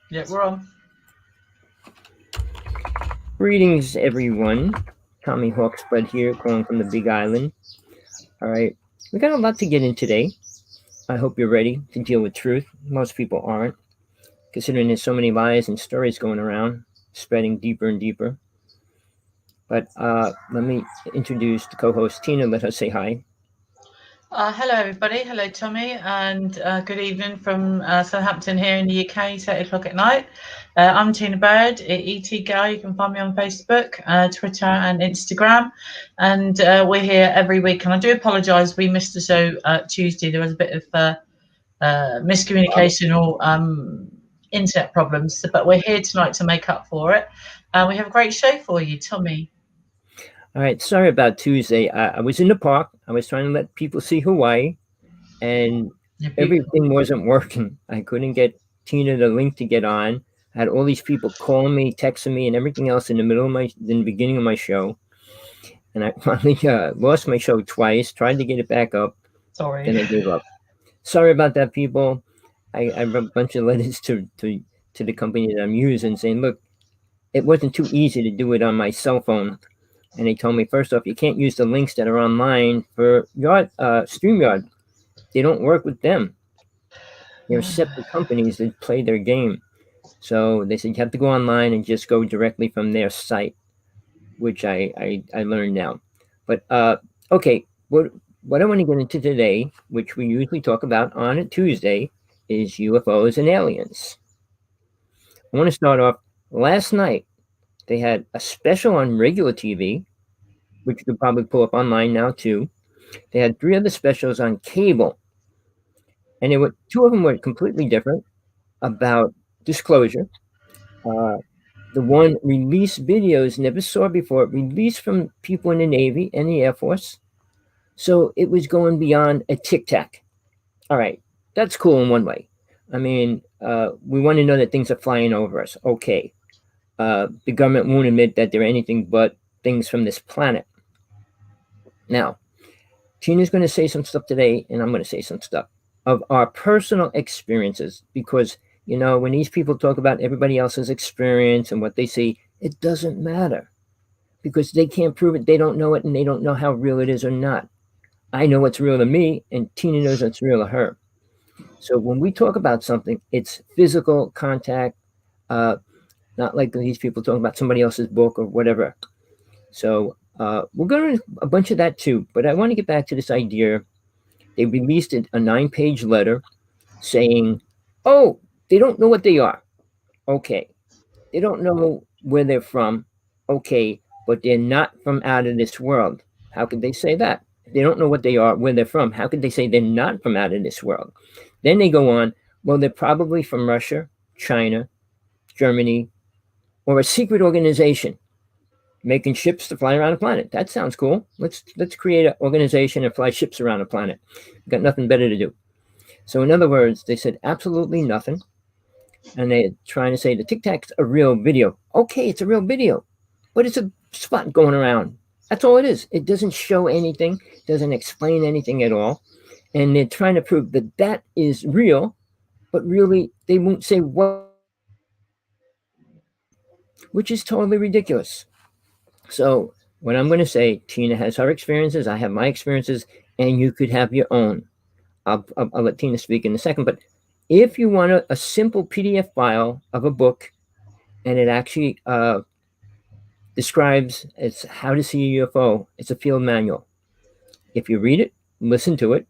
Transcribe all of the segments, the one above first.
Yeah, we're on. Greetings, everyone. Tommy Hawksblood here, calling from the Big Island. All right, we got a lot to get in today. I hope you're ready to deal with truth. Most people aren't, considering there's so many lies and stories going around, spreading deeper and deeper. But let me introduce the co-host Tina. Let her say hi. Hello, everybody. Hello, Tommy, and good evening from Southampton here in the UK. It's 8 o'clock at night. I'm Tina Bird, ET Girl. You can find me on Facebook, Twitter, and Instagram. And we're here every week. And I do apologise, we missed the show Tuesday. There was a bit of miscommunication or internet problems, but we're here tonight to make up for it. We have a great show for you, Tommy. All right, sorry about Tuesday. I was in the park. I was trying to let people see Hawaii, and You're beautiful. everything wasn't working. I couldn't get Tina the link to get on. I had all these people calling me, texting me, and everything else in the beginning of my show. And I finally lost my show twice. Tried to get it back up, Sorry. then I gave up. Sorry about that, people. I wrote a bunch of letters to the company that I'm using, saying, look, it wasn't too easy to do it on my cell phone. And they told me, first off, you can't use the links that are online for StreamYard. They don't work with them. They're separate companies that play their game. So they said you have to go online and just go directly from their site, which I learned now. But okay, what I want to get into today, which we usually talk about on a Tuesday, is UFOs and aliens. I want to start off. Last night they had a special on regular TV, which you could probably pull up online now too. They had three other specials on cable, and two of them were completely different about disclosure. Uh, the one released videos never saw before, released from people in the Navy and the Air Force. So it was going beyond a Tic Tac. All right, that's cool in one way. I mean, we want to know that things are flying over us. Okay. The government won't admit that they're anything but things from this planet. Now, Tina's going to say some stuff today, and I'm going to say some stuff of our personal experiences because, when these people talk about everybody else's experience and what they see, it doesn't matter because they can't prove it. They don't know it, and they don't know how real it is or not. I know what's real to me, and Tina knows what's real to her. So when we talk about something, it's physical contact, uh, not like these people talking about somebody else's book or whatever. So we'll go into a bunch of that too. But I want to get back to this idea. They released a 9-page letter saying, oh, they don't know what they are. Okay. They don't know where they're from. Okay. But they're not from out of this world. How could they say that? They don't know what they are, where they're from. How could they say they're not from out of this world? Then they go on, well, they're probably from Russia, China, Germany, or a secret organization making ships to fly around the planet. That sounds cool. Let's create an organization and fly ships around the planet. We've got nothing better to do. So in other words, they said absolutely nothing. And they're trying to say the Tic Tac's a real video. Okay, it's a real video, but it's a spot going around. That's all it is. It doesn't show anything, doesn't explain anything at all. And they're trying to prove that that is real, but really they won't say what, which is totally ridiculous. So what I'm going to say, Tina has her experiences, I have my experiences, and you could have your own. I'll let Tina speak in a second, but if you want a simple PDF file of a book, and it actually describes it's how to see a UFO, it's a field manual. If you read it, listen to it,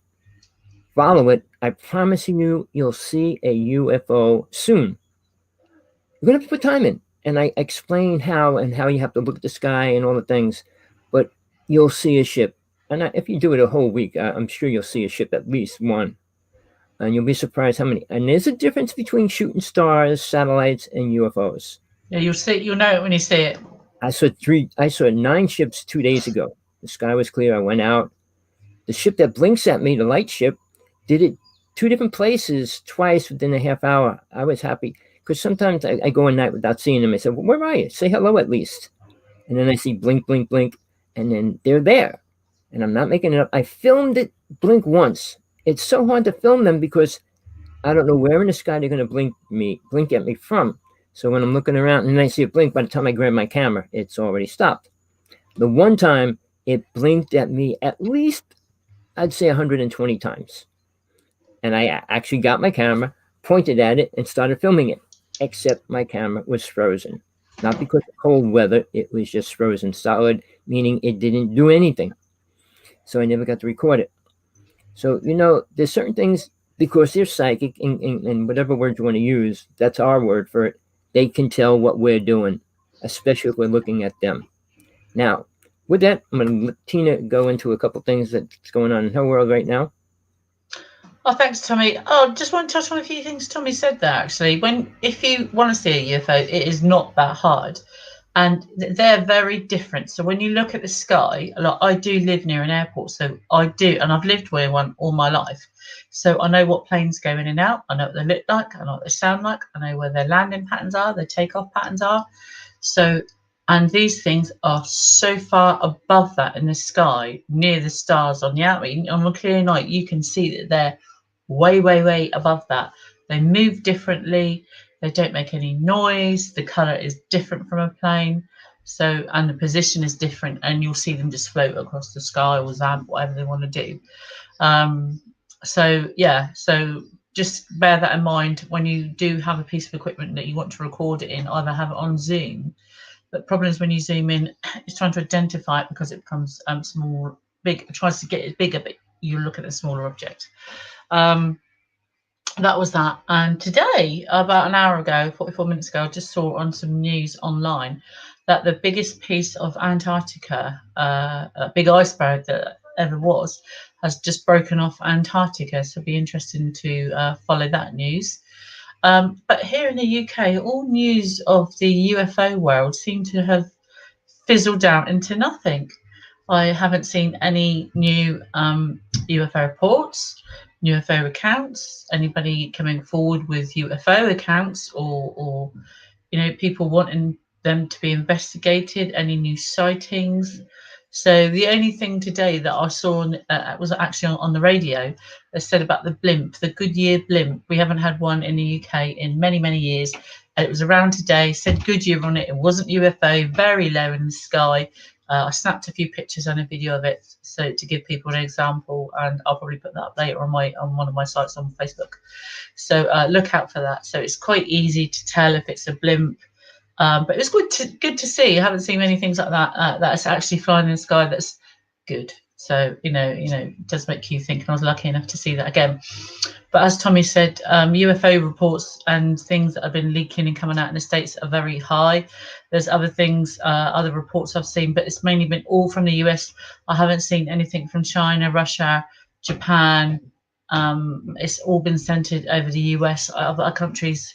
follow it, I promise you, you'll see a UFO soon. You're going to have to put time in. And I explain how and how you have to look at the sky and all the things, but you'll see a ship. And if you do it a whole week, I'm sure you'll see a ship, at least one. And you'll be surprised how many. And there's a difference between shooting stars, satellites, and UFOs. Yeah, you'll know it when you see it. I saw 9 ships 2 days ago. The sky was clear. I went out. The ship that blinks at me, the light ship, did it 2 different places twice within a half hour. I was happy because sometimes I go a night without seeing them. I said, well, where are you? Say hello at least. And then I see blink, blink, blink, and then they're there. And I'm not making it up. I filmed it blink once. It's so hard to film them because I don't know where in the sky they're going to blink at me from. So when I'm looking around and I see it blink, by the time I grab my camera, it's already stopped. The one time it blinked at me at least, I'd say 120 times. And I actually got my camera, pointed at it, and started filming it. Except my camera was frozen. Not because of cold weather, it was just frozen solid, meaning it didn't do anything. So I never got to record it. So, there's certain things, because they're psychic, and whatever word you want to use, that's our word for it. They can tell what we're doing, especially if we're looking at them. Now, with that, I'm going to let Tina go into a couple things that's going on in her world right now. Oh, thanks, Tommy. Oh, just want to touch on a few things Tommy said there. Actually, if you want to see a UFO, it is not that hard, and they're very different. So when you look at the sky, like I do live near an airport, so I do, and I've lived near one all my life, so I know what planes go in and out. I know what they look like. I know what they sound like. I know where their landing patterns are, their takeoff patterns are. So, and these things are so far above that in the sky, near the stars on the outer. On a clear night, you can see that they're way, way, way above that. They move differently. They don't make any noise. The color is different from a plane. So, and the position is different, and you'll see them just float across the sky or zamp, whatever they want to do. So just bear that in mind when you do have a piece of equipment that you want to record it in, either have it on Zoom. But the problem is when you zoom in, it's trying to identify it because it becomes small, big, it tries to get it bigger, but you look at a smaller object. That was that. And today, about an hour ago, 44 minutes ago, I just saw on some news online that the biggest piece of Antarctica, a big iceberg that ever was, has just broken off Antarctica. So it'll be interesting to follow that news. But here in the UK, all news of the UFO world seem to have fizzled out into nothing. I haven't seen any new UFO reports, UFO accounts, anybody coming forward with UFO accounts or people wanting them to be investigated, any new sightings. So the only thing today that I saw was actually on the radio. They said about the blimp, the Goodyear blimp. We haven't had one in the UK in many, many years. It was around today, said Goodyear on it. It wasn't UFO, very low in the sky. I snapped a few pictures and a video of it, so to give people an example, and I'll probably put that up later on one of my sites on Facebook. So look out for that. So it's quite easy to tell if it's a blimp. But it was good to see. I haven't seen many things like that that's actually flying in the sky. That's good. So it does make you think. And I was lucky enough to see that again. But as Tommy said, UFO reports and things that have been leaking and coming out in the States are very high. There's other things, other reports I've seen, but it's mainly been all from the US. I haven't seen anything from China, Russia, Japan. It's all been centered over the US. Other countries,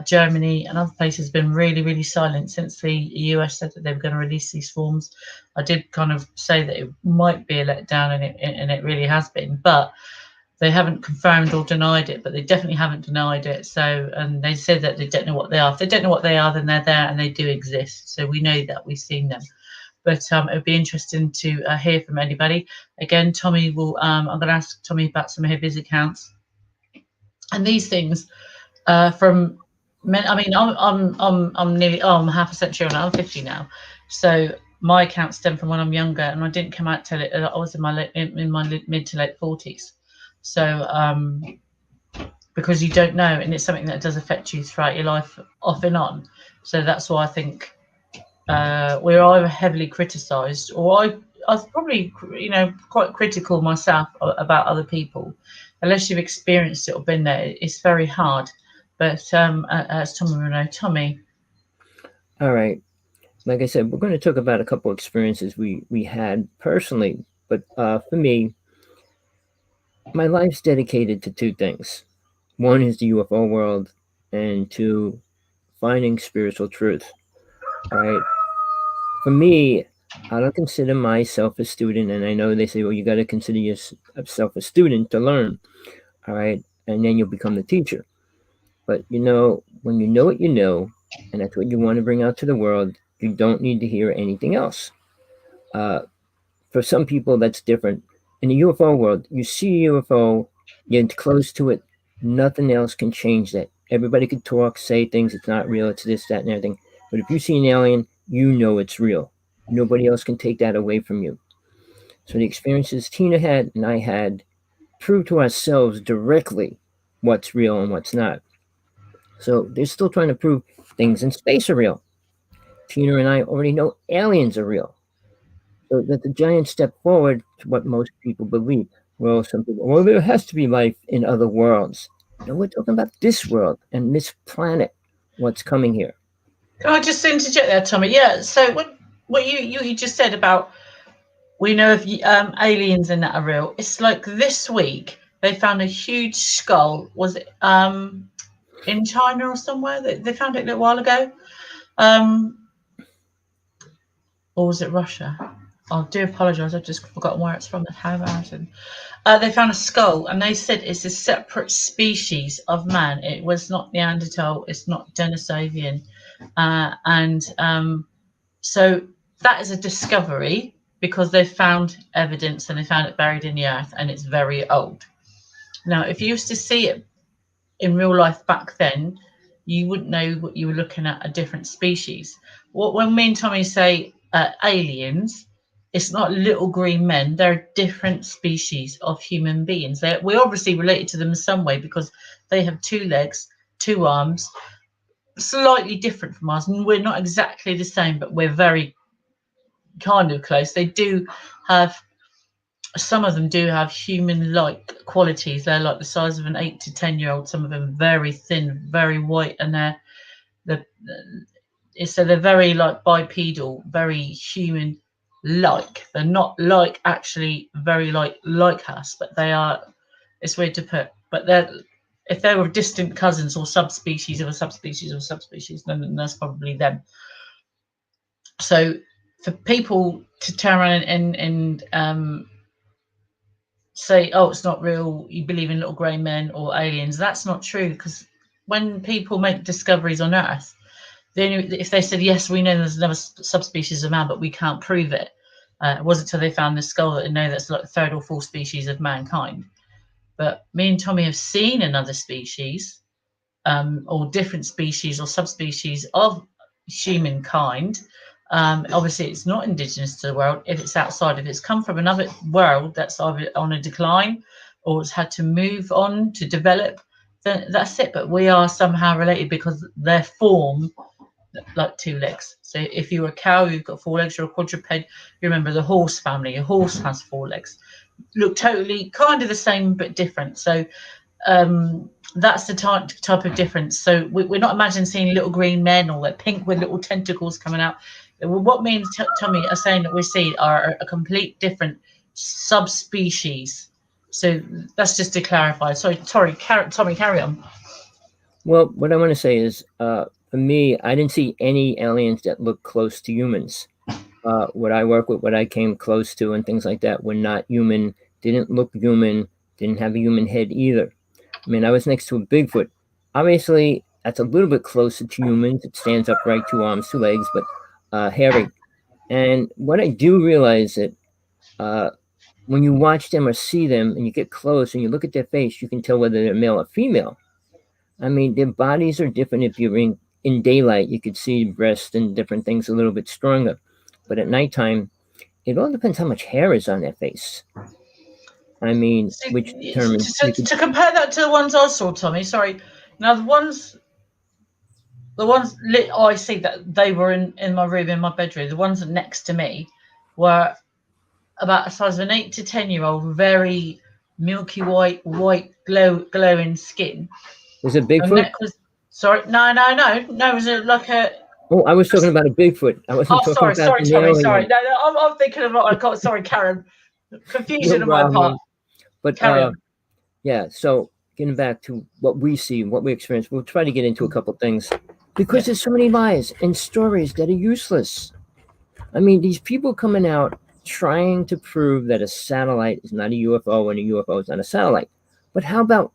Germany and other places, have been really, really silent since the US said that they were going to release these forms. I did kind of say that it might be a letdown, and it really has been, but they haven't confirmed or denied it, but they definitely haven't denied it. So, and they said that they don't know what they are. If they don't know what they are, then they're there and they do exist. So we know that, we've seen them. But it would be interesting to hear from anybody. Again, Tommy will. I'm going to ask Tommy about some of his accounts and these things from. I mean, I'm nearly. I'm half a century on. I'm 50 now, so my accounts stem from when I'm younger, and I didn't come out till I was in my mid to late 40s. So because you don't know, and it's something that does affect you throughout your life, off and on. So that's why I think we're either heavily criticised, or I was probably quite critical myself about other people. Unless you've experienced it or been there, it's very hard. But as Tommy will know, Tommy. All right. Like I said, we're going to talk about a couple experiences we had personally. But for me, my life's dedicated to two things. One is the UFO world, and two, finding spiritual truth. All right. For me, I don't consider myself a student, and I know they say, well, you got to consider yourself a student to learn. All right. And then you'll become the teacher. But when you know what you know, and that's what you want to bring out to the world, you don't need to hear anything else. For some people, that's different. In the UFO world, you see a UFO, you're close to it, Nothing else can change that. Everybody could talk, say things, it's not real, it's this, that, and everything. But if you see an alien, you know it's real. Nobody else can take that away from you. So the experiences Tina had and I had prove to ourselves directly what's real and what's not. So they're still trying to prove things in space are real. Tina and I already know aliens are real. So that's a giant step forward to what most people believe. Well, some people, well, there has to be life in other worlds. No, we're talking about this world and this planet, what's coming here. Can I just interject there, Tommy? Yeah. So what you just said about we know if aliens and that are real. It's like this week they found a huge skull. Was it in China or somewhere? They found it a little while ago. Um, or was it Russia? I do apologise. I've just forgotten where it's from. How embarrassing. They found a skull, and they said it's a separate species of man. It was not Neanderthal. It's not Denisovian, and so that is a discovery because they found evidence and they found it buried in the earth, and it's very old. Now, if you used to see it in real life back then, you wouldn't know what you were looking at, a different species. When me and Tommy say aliens, it's not little green men. They're different species of human beings. We're obviously related to them in some way because they have two legs, two arms, slightly different from us. And we're not exactly the same, but we're very kind of close. They do have some of them do have human-like qualities. They're like the size of an 8 to 10-year-old. Some of them very thin, very white, and they're so they're very like bipedal, very human-like. They're not like actually very like us, but they are. It's weird to put, but they're if they were distant cousins or subspecies of a subspecies of a subspecies, then that's probably them. So for people to turn around and say, oh, it's not real, you believe in little grey men or aliens, that's not true, because when people make discoveries on Earth, if they said, yes, we know there's another subspecies of man, but we can't prove it, it wasn't until they found the skull that they know that's like the third or fourth species of mankind. But me and Tommy have seen another species, or different species or subspecies of humankind. Obviously, it's not indigenous to the world. If it's outside, if it's come from another world that's either on a decline or it's had to move on to develop, then that's it. But we are somehow related because their form, like two legs. So if you're a cow, you've got four legs. You're a quadruped. You remember the horse family. A horse has four legs. Look totally kind of the same but different. So that's the type of difference. So we're not imagining seeing little green men or like pink with little tentacles coming out. What me and Tommy are saying that we see are a complete different subspecies. So that's just to clarify. Sorry, Tommy, carry on. Well, what I want to say is, for me, I didn't see any aliens that look close to humans. What I work with, what I came close to, and things like that were not human, didn't look human, didn't have a human head either. I mean, I was next to a Bigfoot. Obviously, that's a little bit closer to humans. It stands upright, two arms, two legs, but hairy. And what I do realize that uh, when you watch them or see them and you get close and you look at their face, you can tell whether they're male or female. I mean, their bodies are different. If you're in daylight, you could see breasts and different things a little bit stronger. But at nighttime, it all depends how much hair is on their face. I mean, So, which determines to compare that to the ones I saw, Tommy. Sorry. Now the ones I see that they were in my room, in my bedroom. The ones next to me were about the size of an 8 to 10-year-old, very milky white, glowing skin. was it The Bigfoot? neck was sorry, no. It was like a. Oh, I was talking about a Bigfoot. I wasn't Oh, talking sorry, about sorry, an Tommy, sorry. alien. No, I'm thinking of what I got. Sorry, Karen. No Confusion on my part. problem. But Carry on. yeah, so getting back to what we see, what we experience, we'll try to get into a couple things because Yeah. there's so many lies and stories that are useless. I mean, these people coming out trying to prove that a satellite is not a UFO and a UFO is not a satellite. But how about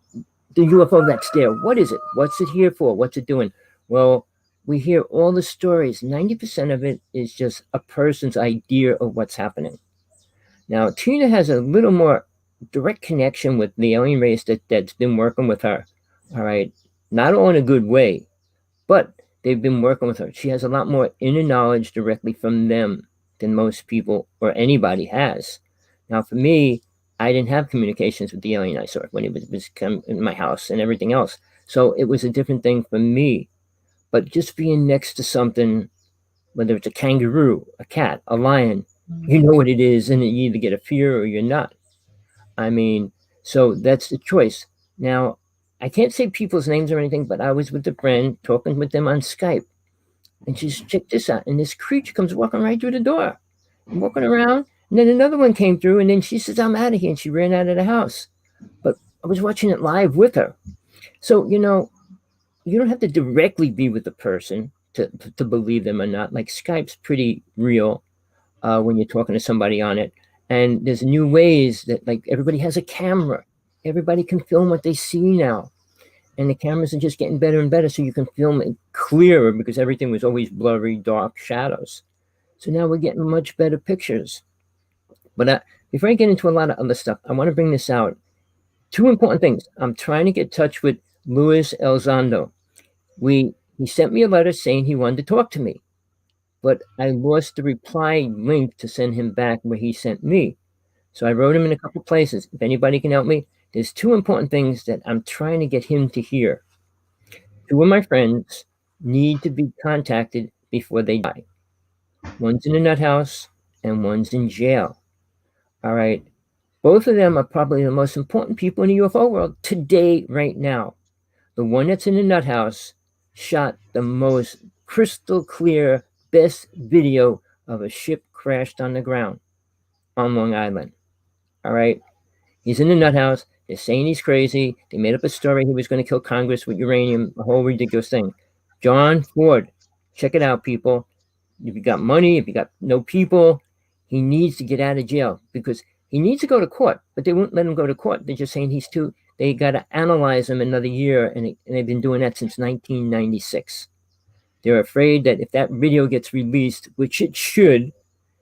the UFO that's there? What is it? What's it here for? What's it doing? Well, we hear all the stories. 90% of it is just a person's idea of what's happening. Now, Tina has a little more direct connection with the alien race that's been working with her. All right. Not all in a good way, but they've been working with her. She has a lot more inner knowledge directly from them than most people or anybody has. Now, for me, I didn't have communications with the alien I saw when it was come in my house and everything else. So it was a different thing for me. But just being next to something, whether it's a kangaroo, a cat, a lion, you know what it is, and you either get a fear or you're not. I mean, so that's the choice. Now, I can't say people's names or anything, but I was with a friend talking with them on Skype, and she's check this out, and this creature comes walking right through the door, and walking around, and then another one came through, and then she says, "I'm out of here," and she ran out of the house. But I was watching it live with her, so you don't have to directly be with the person to believe them or not. Like Skype's pretty real when you're talking to somebody on it. And there's new ways that like everybody has a camera. Everybody can film what they see now. And the cameras are just getting better and better so you can film it clearer because everything was always blurry, dark shadows. So now we're getting much better pictures. But before I get into a lot of other stuff, I want to bring this out. Two important things. I'm trying to get in touch with Luis Elzondo. He sent me a letter saying he wanted to talk to me, but I lost the reply link to send him back where he sent me. So I wrote him in a couple places. If anybody can help me, there's two important things that I'm trying to get him to hear. Two of my friends need to be contacted before they die. One's in a nut house and one's in jail. All right. Both of them are probably the most important people in the UFO world today, right now. The one that's in the nut house shot the most crystal clear, best video of a ship crashed on the ground on Long Island. All right. He's in the nut house. They're saying he's crazy. They made up a story he was going to kill Congress with uranium, a whole ridiculous thing. John Ford, check it out, people. If you got money, if you got no people, he needs to get out of jail because he needs to go to court, but they won't let him go to court. They're just saying he's too, they got to analyze him another year, and they've been doing that since 1996. They're afraid that if that video gets released, which it should,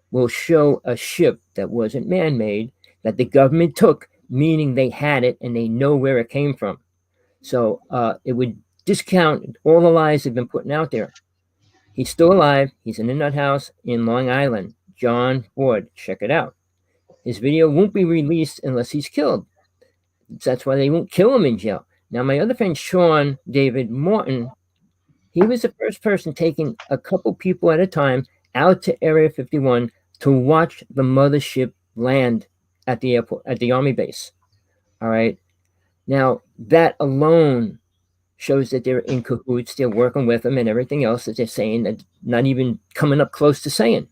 will show a ship that wasn't man-made, that the government took, meaning they had it and they know where it came from. So it would discount all the lies they've been putting out there. He's still alive. He's in a nut house in Long Island. John Ford, check it out. His video won't be released unless he's killed. That's why they won't kill him in jail. Now, my other friend, Sean David Morton, he was the first person taking a couple people at a time out to Area 51 to watch the mothership land at the airport, at the Army base. All right. Now, that alone shows that they're in cahoots. They're working with them and everything else that they're saying, that not even coming up close to saying.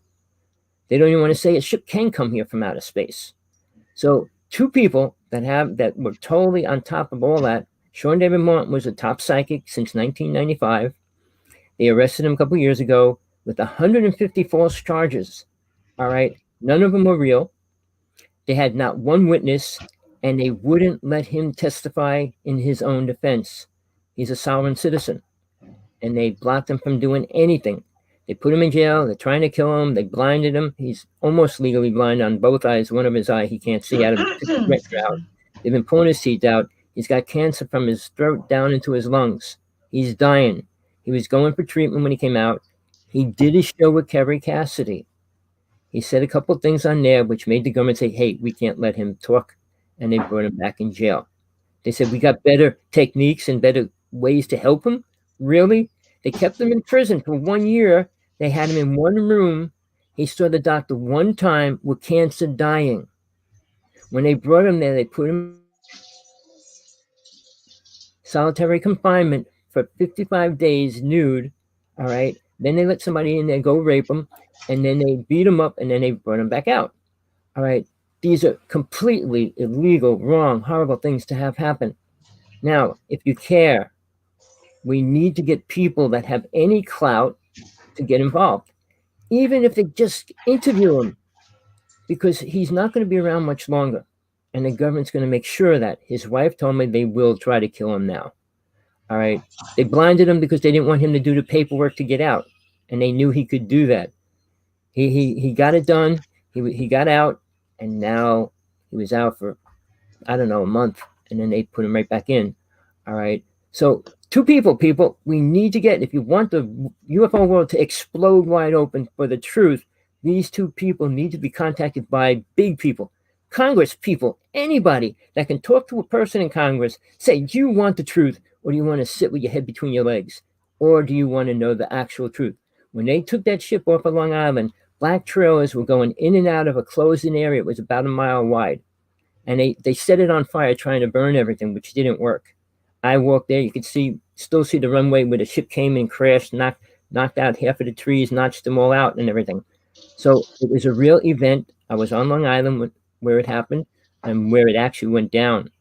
They don't even want to say a ship can come here from outer space. So, two people that were totally on top of all that. Sean David Martin was a top psychic since 1995. They arrested him a couple years ago with 150 false charges. All right. None of them were real. They had not one witness, and they wouldn't let him testify in his own defense. He's a sovereign citizen, and they blocked him from doing anything. They put him in jail. They're trying to kill him. They blinded him. He's almost legally blind on both eyes. One of his eye he can't see out of his retina out. They've been pulling his teeth out. He's got cancer from his throat down into his lungs. He's dying. He was going for treatment when he came out. He did a show with Kerry Cassidy. He said a couple of things on there which made the government say, hey, we can't let him talk. And they brought him back in jail. They said, we got better techniques and better ways to help him. Really? They kept him in prison for 1 year. They had him in one room. He saw the doctor one time with cancer dying. When they brought him there, they put him solitary confinement for 55 days nude. All right. Then they let somebody in there go rape him. And then they beat him up and then they brought him back out. All right. These are completely illegal, wrong, horrible things to have happen. Now, if you care, we need to get people that have any clout to get involved, even if they just interview him, because he's not going to be around much longer. And the government's going to make sure that. His wife told me they will try to kill him now. All right. They blinded him because they didn't want him to do the paperwork to get out. And they knew he could do that. He got it done. He got out, and now he was out for I don't know, a month, and then they put them right back in. All right. So two people, we need to get, if you want the UFO world to explode wide open for the truth, these two people need to be contacted by big people, Congress people, anybody that can talk to a person in Congress, say, do you want the truth, or do you want to sit with your head between your legs? Or do you want to know the actual truth? When they took that ship off of Long Island, black trailers were going in and out of a closed-in area. It was about a mile wide. And they set it on fire trying to burn everything, which didn't work. I walked there. You could still see the runway where the ship came and crashed, knocked out half of the trees, notched them all out and everything. So it was a real event. I was on Long Island where it happened and where it actually went down.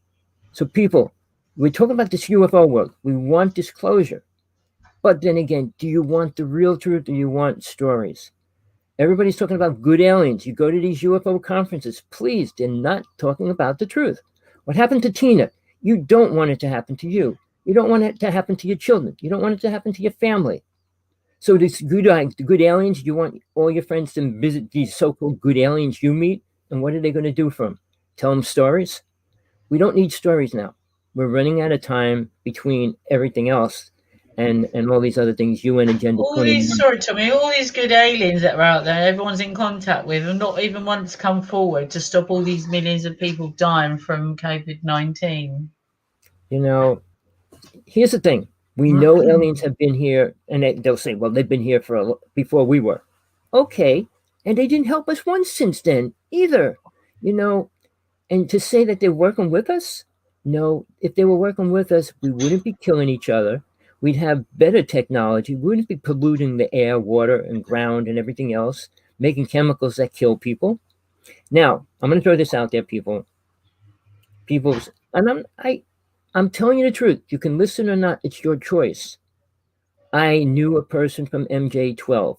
So people, we're talking about this UFO world. We want disclosure. But then again, do you want the real truth or do you want stories? Everybody's talking about good aliens. You go to these UFO conferences, please, they're not talking about the truth. What happened to Tina? You don't want it to happen to you. You don't want it to happen to your children. You don't want it to happen to your family. So these good aliens, you want all your friends to visit these so-called good aliens you meet, and what are they going to do for them? Tell them stories? We don't need stories now. We're running out of time between everything else and all these other things, UN Agenda All these, 21. sorry, Tommy, all these good aliens that are out there, everyone's in contact with, and not even once come forward to stop all these millions of people dying from COVID-19. You know, here's the thing. We know aliens have been here, and they'll say, well, they've been here before we were. Okay. And they didn't help us once since then either. You know, and to say that they're working with us, no, if they were working with us, we wouldn't be killing each other. We'd have better technology. We wouldn't be polluting the air, water, and ground and everything else, making chemicals that kill people. Now, I'm going to throw this out there, people. And I'm telling you the truth. You can listen or not. It's your choice. I knew a person from MJ12,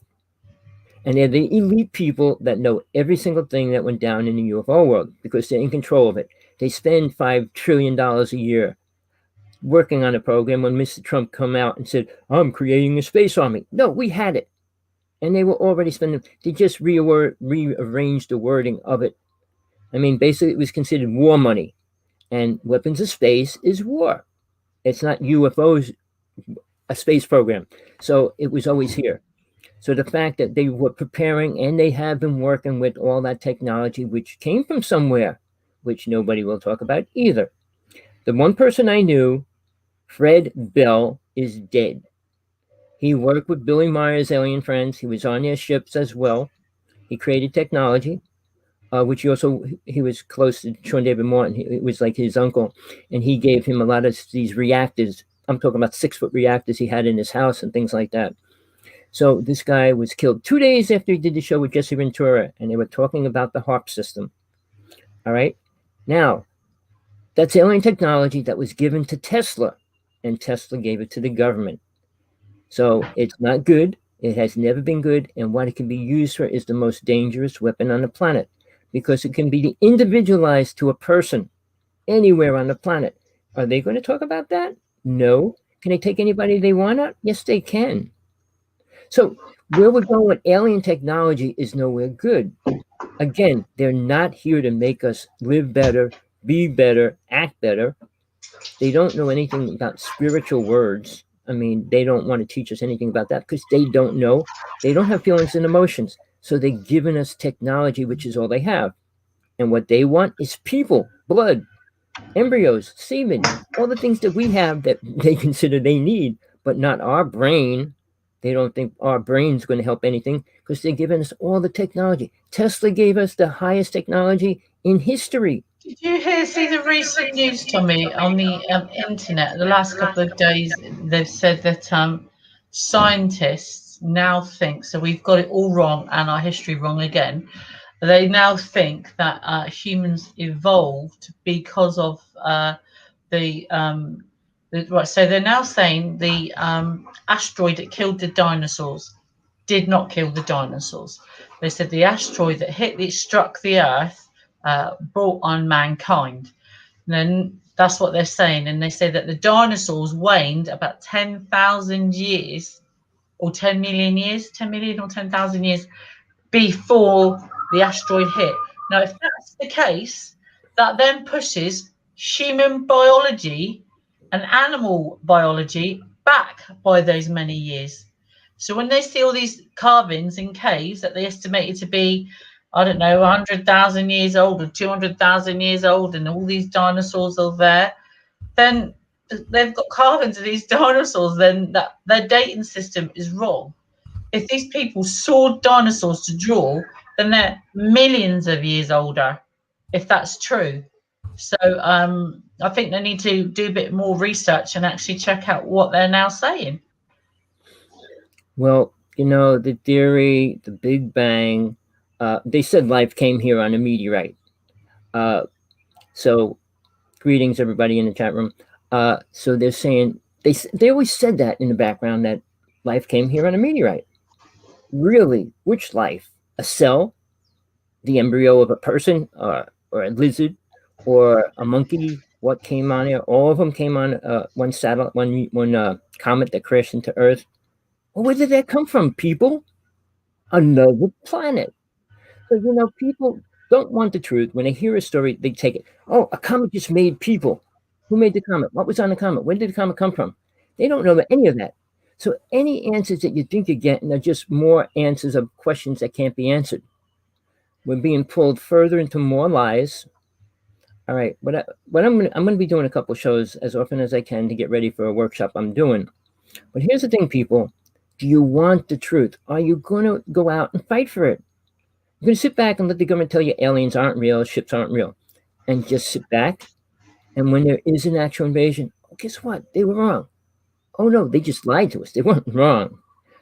and they're the elite people that know every single thing that went down in the UFO world because they're in control of it. They spend $5 trillion a year working on a program. When Mr. Trump come out and said, I'm creating a space army. No, we had it. And they were already spending, they just rearranged the wording of it. I mean, basically it was considered war money. And weapons of space is war. It's not UFOs, a space program. So it was always here. So the fact that they were preparing and they have been working with all that technology, which came from somewhere, which nobody will talk about either. The one person I knew, Fred Bell, is dead. He worked with Billy Meyer's alien friends. He was on their ships as well. He created technology, which he was close to Sean David Martin. It was like his uncle, and he gave him a lot of these reactors. I'm talking about 6-foot reactors he had in his house and things like that. So this guy was killed 2 days after he did the show with Jesse Ventura, and they were talking about the HARP system. All right. Now, that's alien technology that was given to Tesla, and Tesla gave it to the government. So it's not good. It has never been good. And what it can be used for is the most dangerous weapon on the planet because it can be individualized to a person anywhere on the planet. Are they going to talk about that? No. Can they take anybody they want out? Yes, they can. So where we're going with alien technology is nowhere good. Again, they're not here to make us live better, be better, act better. They don't know anything about spiritual words. I mean, they don't want to teach us anything about that because they don't know. They don't have feelings and emotions. So they've given us technology, which is all they have. And what they want is people, blood, embryos, semen, all the things that we have that they consider they need, but not our brain. They don't think our brain's going to help anything because they're giving us all the technology. Tesla gave us the highest technology in history. Did you see the recent news, Tommy, on the internet? The last couple of days, they've said that scientists now think, so we've got it all wrong and our history wrong again. They now think that humans evolved because of right. So they're now saying the asteroid that killed the dinosaurs did not kill the dinosaurs. They said the asteroid that struck the Earth brought on mankind. And then that's what they're saying. And they say that the dinosaurs waned about 10,000 years or 10 million years, 10 million or 10,000 years before the asteroid hit. Now, if that's the case, that then pushes human biology and animal biology back by those many years. So when they see all these carvings in caves that they estimated to be, I don't know, 100,000 years old or 200,000 years old, and all these dinosaurs are there, then they've got carvings of these dinosaurs, then that their dating system is wrong. If these people saw dinosaurs to draw, then they're millions of years older, if that's true. So I think they need to do a bit more research and actually check out what they're now saying. Well, the theory, the Big Bang, they said life came here on a meteorite. Uh, so, greetings, everybody in the chat room. So they're saying, they always said that in the background, that life came here on a meteorite. Really? Which life? A cell? The embryo of a person? Or a lizard? Or a monkey? What came on here? All of them came on one satellite, one comet that crashed into Earth. Well, where did that come from, people? Another planet. So, people don't want the truth. When they hear a story, they take it. Oh, a comet just made people. Who made the comet? What was on the comet? Where did the comet come from? They don't know any of that. So any answers that you think you're getting are just more answers of questions that can't be answered. We're being pulled further into more lies. All right, what I'm gonna be doing a couple shows as often as I can to get ready for a workshop I'm doing. But here's the thing, people. Do you want the truth? Are you going to go out and fight for it? You're going to sit back and let the government tell you aliens aren't real, ships aren't real, and just sit back? And when there is an actual invasion, oh, guess what? They were wrong. Oh, no, they just lied to us. They weren't wrong.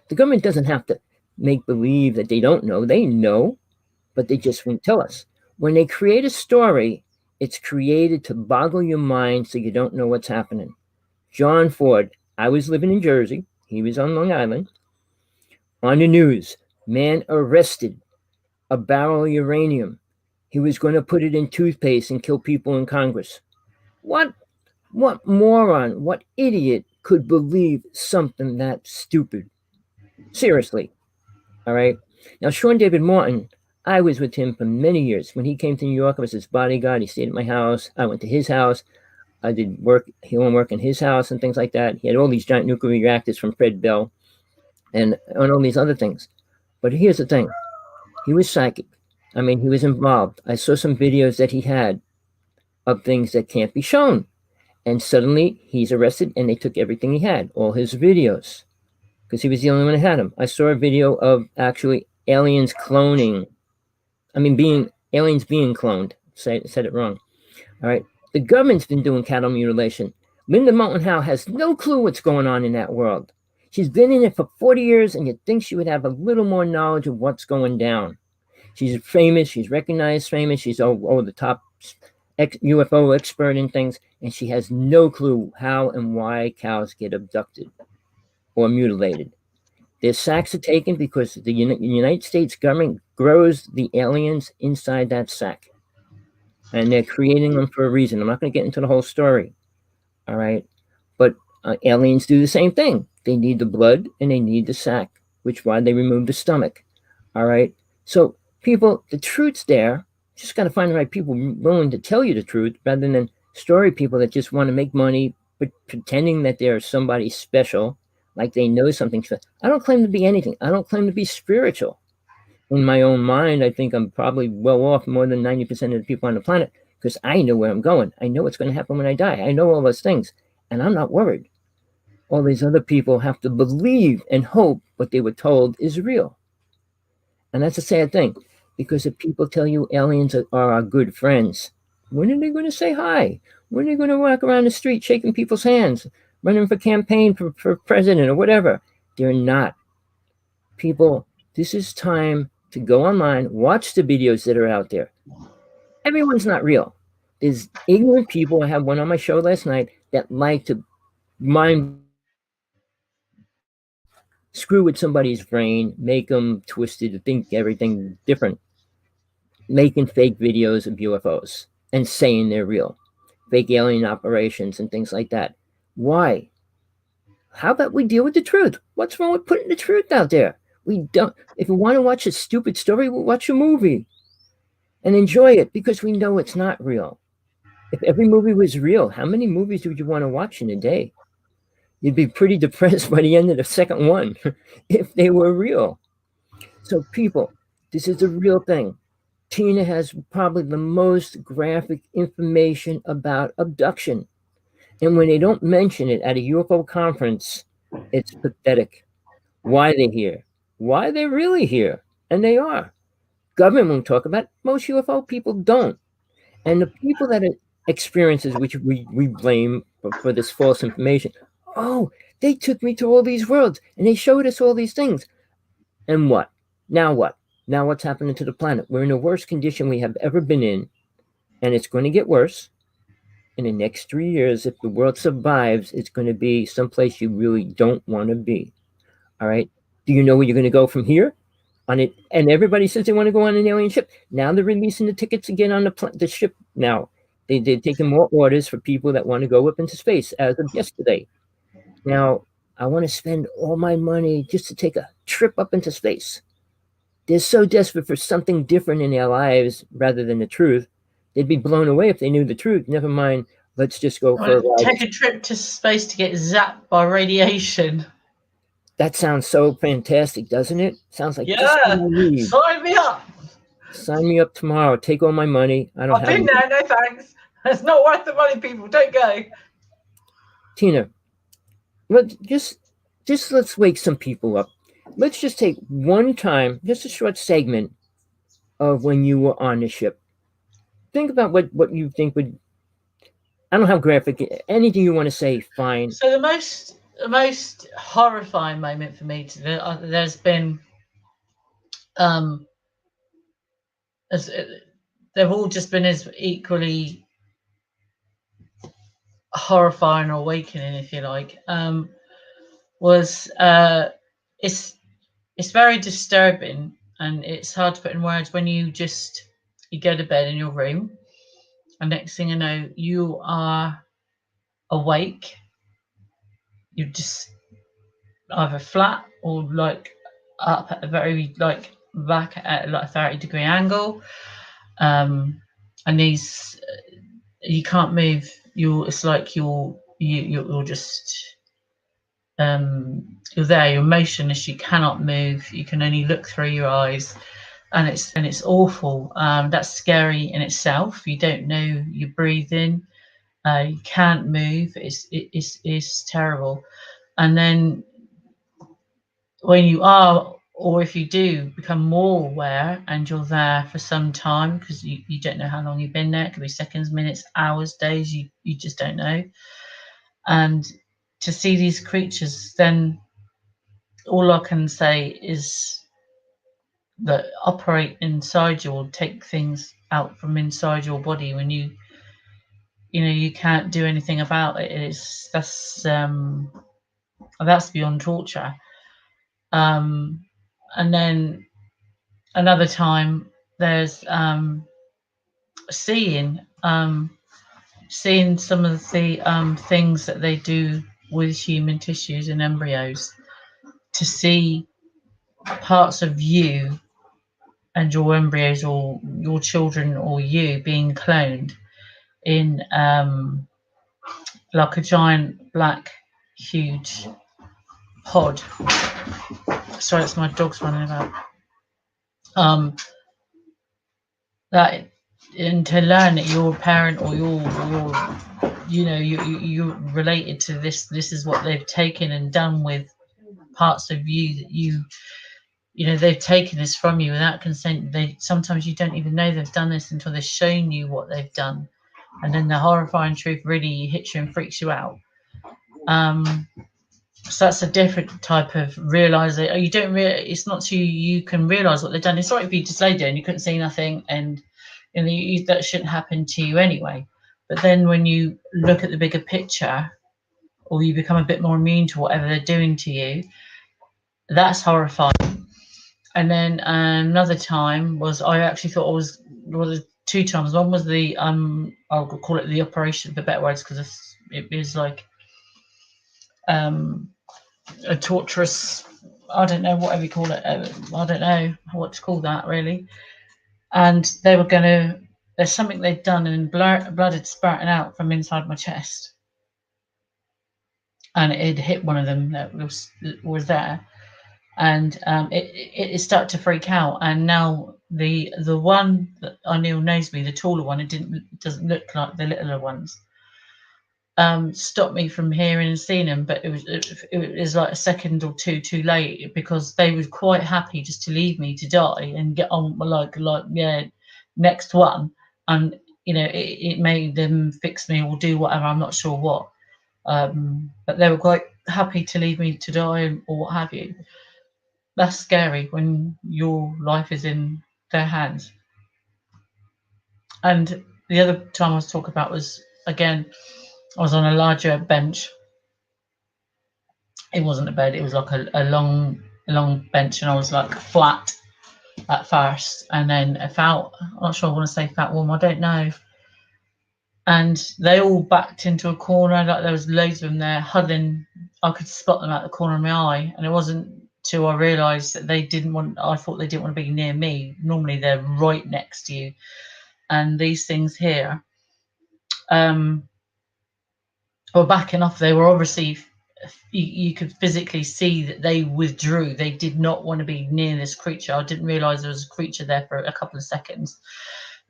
The government doesn't have to make believe that they don't know. They know, but they just won't tell us. When they create a story, it's created to boggle your mind so you don't know what's happening. John Ford, I was living in Jersey. He was on Long Island. On the news, man arrested, a barrel of uranium. He was going to put it in toothpaste and kill people in Congress. What moron, what idiot could believe something that stupid? Seriously. All right. Now, Sean David Martin, I was with him for many years. When he came to New York, I was his bodyguard. He stayed at my house. I went to his house. I did healing work in his house and things like that. He had all these giant nuclear reactors from Fred Bell and all these other things. But here's the thing. He was psychic. I mean, he was involved. I saw some videos that he had of things that can't be shown. And suddenly he's arrested and they took everything he had, all his videos, because he was the only one that had them. I saw a video of actually aliens cloning. I mean, aliens being cloned. Said it wrong. All right. The government's been doing cattle mutilation. Linda Moulton Howe has no clue what's going on in that world. She's been in it for 40 years, and you'd think she would have a little more knowledge of what's going down. She's famous. She's recognized famous. She's the top UFO expert in things, and she has no clue how and why cows get abducted or mutilated. Their sacks are taken because the United States government grows the aliens inside that sack. And they're creating them for a reason. I'm not going to get into the whole story. All right. But aliens do the same thing. They need the blood and they need the sack, which why they remove the stomach. All right. So people, the truth's there. Just got to find the right people willing to tell you the truth rather than story people that just want to make money, but pretending that they're somebody special, like they know something special. I don't claim to be anything. I don't claim to be spiritual. In my own mind, I think I'm probably well off more than 90% of the people on the planet because I know where I'm going. I know what's going to happen when I die. I know all those things, and I'm not worried. All these other people have to believe and hope what they were told is real. And that's a sad thing, because if people tell you aliens are our good friends, when are they going to say hi? When are they going to walk around the street shaking people's hands, running for campaign for president or whatever? They're not. People, this is time to go online, watch the videos that are out there. Everyone's not real. There's ignorant people. I had one on my show last night that like to screw with somebody's brain, make them twisted to think everything different, making fake videos of UFOs and saying they're real, fake alien operations and things like that. Why? How about we deal with the truth? What's wrong with putting the truth out there? We don't. If you want to watch a stupid story, we'll watch a movie and enjoy it because we know it's not real. If every movie was real, how many movies would you want to watch in a day? You'd be pretty depressed by the end of the second one if they were real. So, people, this is a real thing. Tina has probably the most graphic information about abduction. And when they don't mention it at a UFO conference, it's pathetic. Why they're here, why they're really here. And they are. Government won't talk about it. Most UFO people don't. And the people that it experiences, which we blame for this false information, oh, they took me to all these worlds and they showed us all these things. And what? Now what? Now what's happening to the planet? We're in the worst condition we have ever been in, and it's going to get worse. In the next 3 years, if the world survives, it's going to be someplace you really don't want to be. All right. Do you know where you're going to go from here? On it, and everybody says they want to go on an alien ship. Now they're releasing the tickets again on the ship. Now they're taking more orders for people that want to go up into space as of yesterday. Now I want to spend all my money just to take a trip up into space. They're so desperate for something different in their lives rather than the truth. They'd be blown away if they knew the truth. Never mind, let's just go for a ride. Take a trip to space to get zapped by radiation. That sounds so fantastic, doesn't it? Sounds like just what Yeah, I need. sign me up. Sign me up tomorrow. Take all my money. I don't I've have been there, no thanks. It's not worth the money, people. Don't go. Tina, just let's wake some people up. Let's just take one time, just a short segment of when you were on the ship. Think about what you think would. I don't know how graphic. Anything you want to say, fine. So the most horrifying moment for me, there's been um as they've all just been as equally horrifying or awakening, if you like. Was it's very disturbing and it's hard to put in words when you go to bed in your room and next thing you know you are awake. You're just either flat or like up at a very like back at like a 30-degree angle. And these you can't move. It's like you're just you're there. You're motionless. You cannot move. You can only look through your eyes, and it's awful. That's scary in itself. You don't know you're breathing. You can't move. It's terrible. And then when you are, or if you do become more aware and you're there for some time, because you don't know how long you've been there, it could be seconds, minutes, hours, days, you just don't know. And to see these creatures, then all I can say is that operate inside you or take things out from inside your body when you can't do anything about it. That's beyond torture. And then another time there's seeing seeing some of the things that they do with human tissues and embryos, to see parts of you and your embryos or your children or you being cloned in like a giant black huge pod. Sorry, it's my dog's running about. That and to learn that you're a parent or you're related to this is what they've taken and done with parts of you that they've taken this from you without consent. They sometimes you don't even know they've done this until they've shown you what they've done, and then the horrifying truth really hits you and freaks you out. So that's a different type of realization. You don't it's not so you can realize what they've done. It's right if you just lay there and you couldn't see nothing, and that shouldn't happen to you anyway. But then when you look at the bigger picture, or you become a bit more immune to whatever they're doing to you, that's horrifying. And then another time was I actually thought two times. One was the I'll call it the operation for better words, because it is like a torturous, I don't know, whatever you call it. I don't know what to call that really. And they were going to there's something they'd done, and blood had spurting out from inside my chest, and it had hit one of them that was there, and it started to freak out. And now the one that I knew knows me, the taller one, it doesn't look like the littler ones, stopped me from hearing and seeing them, but it was like a second or two too late, because they were quite happy just to leave me to die and get on with, like, yeah, next one. And it made them fix me or do whatever, I'm not sure what. But they were quite happy to leave me to die or what have you. That's scary when your life is in their hands. And the other time I was talking about was, again, I was on a larger bench. It wasn't a bed, it was like a long bench, and I was like flat at first, and then I felt, I'm not sure I want to say fat warm, I don't know. And they all backed into a corner, like there was loads of them there huddling. I could spot them out the corner of my eye, and it wasn't till I realised that they didn't want, I thought they didn't want to be near me. Normally they're right next to you. And these things here, um, were backing off. They were obviously, you could physically see that they withdrew. They did not want to be near this creature. I didn't realise there was a creature there for a couple of seconds.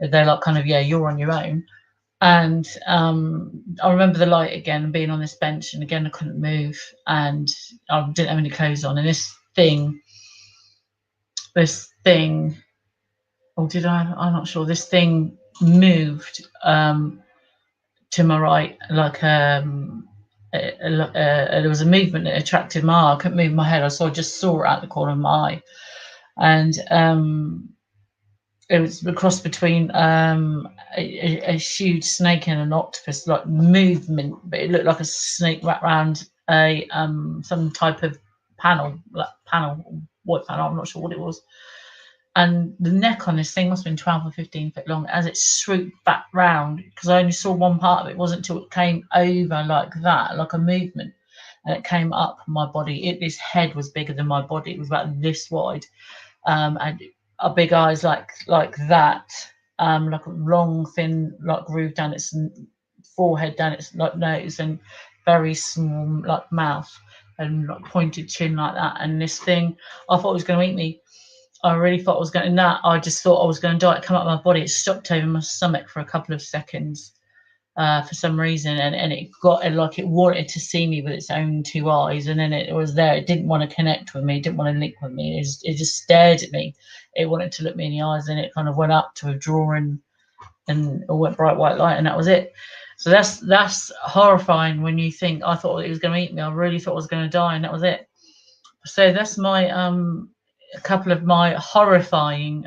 They're like, kind of, yeah, you're on your own. And I remember the light again, being on this bench, and again I couldn't move, and I didn't have any clothes on. And this thing, or did I? I'm not sure. This thing moved to my right, like there was a movement that attracted my eye. I couldn't move my head. Just saw it out the corner of my eye, and it was a cross between a huge snake and an octopus, like movement, but it looked like a snake wrapped around a some type of panel, like panel, white panel. I'm not sure what it was. And the neck on this thing must have been 12 or 15 feet long, as it swooped back round, because I only saw one part of it. It wasn't until it came over like that, like a movement, and it came up my body. Its head was bigger than my body. It was about this wide, and a big eyes like that, like a long, thin, like groove down its forehead, down its like nose, and very small like mouth, and like pointed chin like that. And this thing, I thought it was going to eat me. I really thought I was going to. Nah, I just thought I was going to die. It came up my body. It stopped over my stomach for a couple of seconds, for some reason, and it got like it wanted to see me with its own two eyes, and then it was there. It didn't want to connect with me. It didn't want to link with me. It just stared at me. It wanted to look me in the eyes, and it kind of went up to withdraw, and it went bright white light, and that was it. So that's horrifying when you think, I thought it was going to eat me. I really thought I was going to die, and that was it. So that's my a couple of my horrifying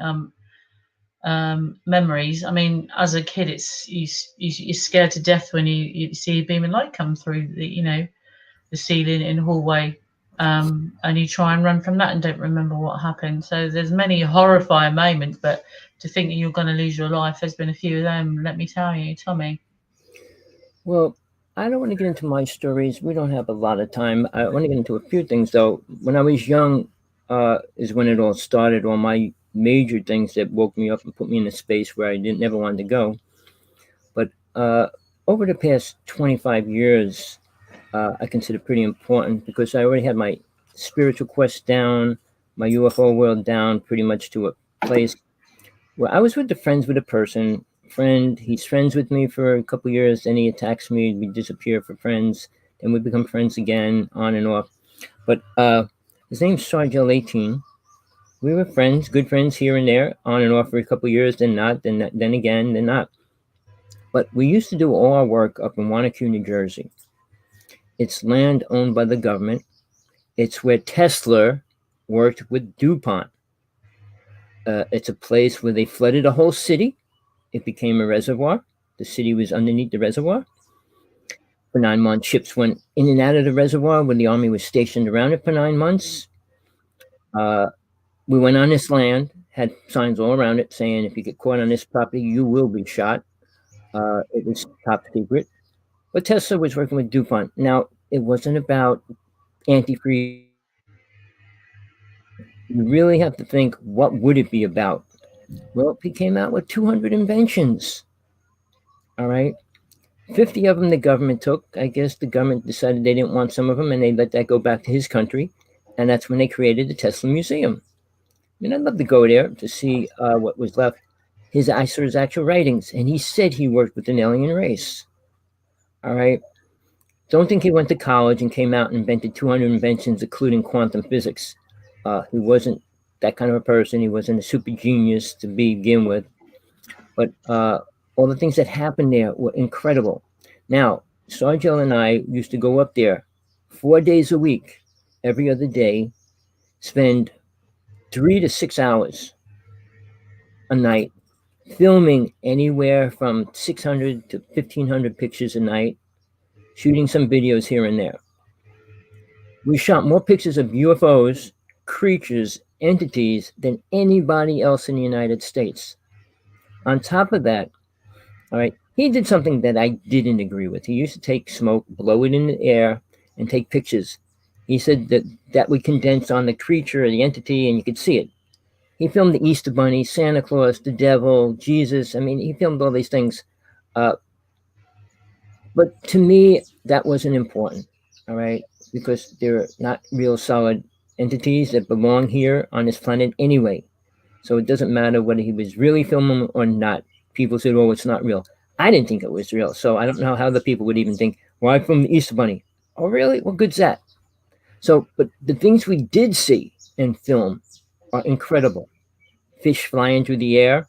memories. I mean, as a kid, you're scared to death when you see a beam of light come through the ceiling in the hallway, and you try and run from that and don't remember what happened. So there's many horrifying moments, but to think that you're going to lose your life, there's been a few of them. Let me tell you, Tommy. Well, I don't want to get into my stories. We don't have a lot of time. I want to get into a few things though. When I was young, is when it all started. All my major things that woke me up and put me in a space where I didn't never wanted to go. But over the past 25 years, I consider pretty important because I already had my spiritual quest down, my UFO world down, pretty much to a place where I was with the friends with a person. Friend, he's friends with me for a couple years, then he attacks me. We disappear for friends, then we become friends again, on and off. But his name's Sergeant 18. We were friends, good friends here and there, on and off for a couple years, then not, then again, then not. But we used to do all our work up in Wanacue, New Jersey. It's land owned by the government. It's where Tesla worked with DuPont. It's a place where they flooded a whole city. It became a reservoir. The city was underneath the reservoir. For 9 months, ships went in and out of the reservoir when the army was stationed around it for 9 months. Uh, we went on this land, had signs all around it saying, if you get caught on this property, you will be shot. It was top secret. But Tesla was working with DuPont. Now, it wasn't about antifreeze. You really have to think, what would it be about? Well, he came out with 200 inventions. All right. 50 of them the government took. I guess the government decided they didn't want some of them and they let that go back to his country. And that's when they created the Tesla Museum. I mean, I'd love to go there to see what was left. I saw his actual writings, and he said he worked with an alien race. All right. Don't think he went to college and came out and invented 200 inventions, including quantum physics. He wasn't that kind of a person. He wasn't a super genius to begin with. But all the things that happened there were incredible. Now, Sargel and I used to go up there 4 days a week, every other day, spend 3 to 6 hours a night filming anywhere from 600 to 1,500 pictures a night, shooting some videos here and there. We shot more pictures of UFOs, creatures, entities than anybody else in the United States. On top of that, all right, he did something that I didn't agree with. He used to take smoke, blow it in the air, and take pictures. He said that would condense on the creature or the entity and you could see it. He filmed the Easter Bunny, Santa Claus, the devil, Jesus. I mean, he filmed all these things. Uh, but to me, that wasn't important, all right, because they're not real solid entities that belong here on this planet anyway. So it doesn't matter whether he was really filming or not. People said, oh, it's not real. I didn't think it was real. So I don't know how the people would even think, well, I'm from the Easter Bunny. Oh, really? What good's that? So, but the things we did see in film are incredible. Fish flying through the air,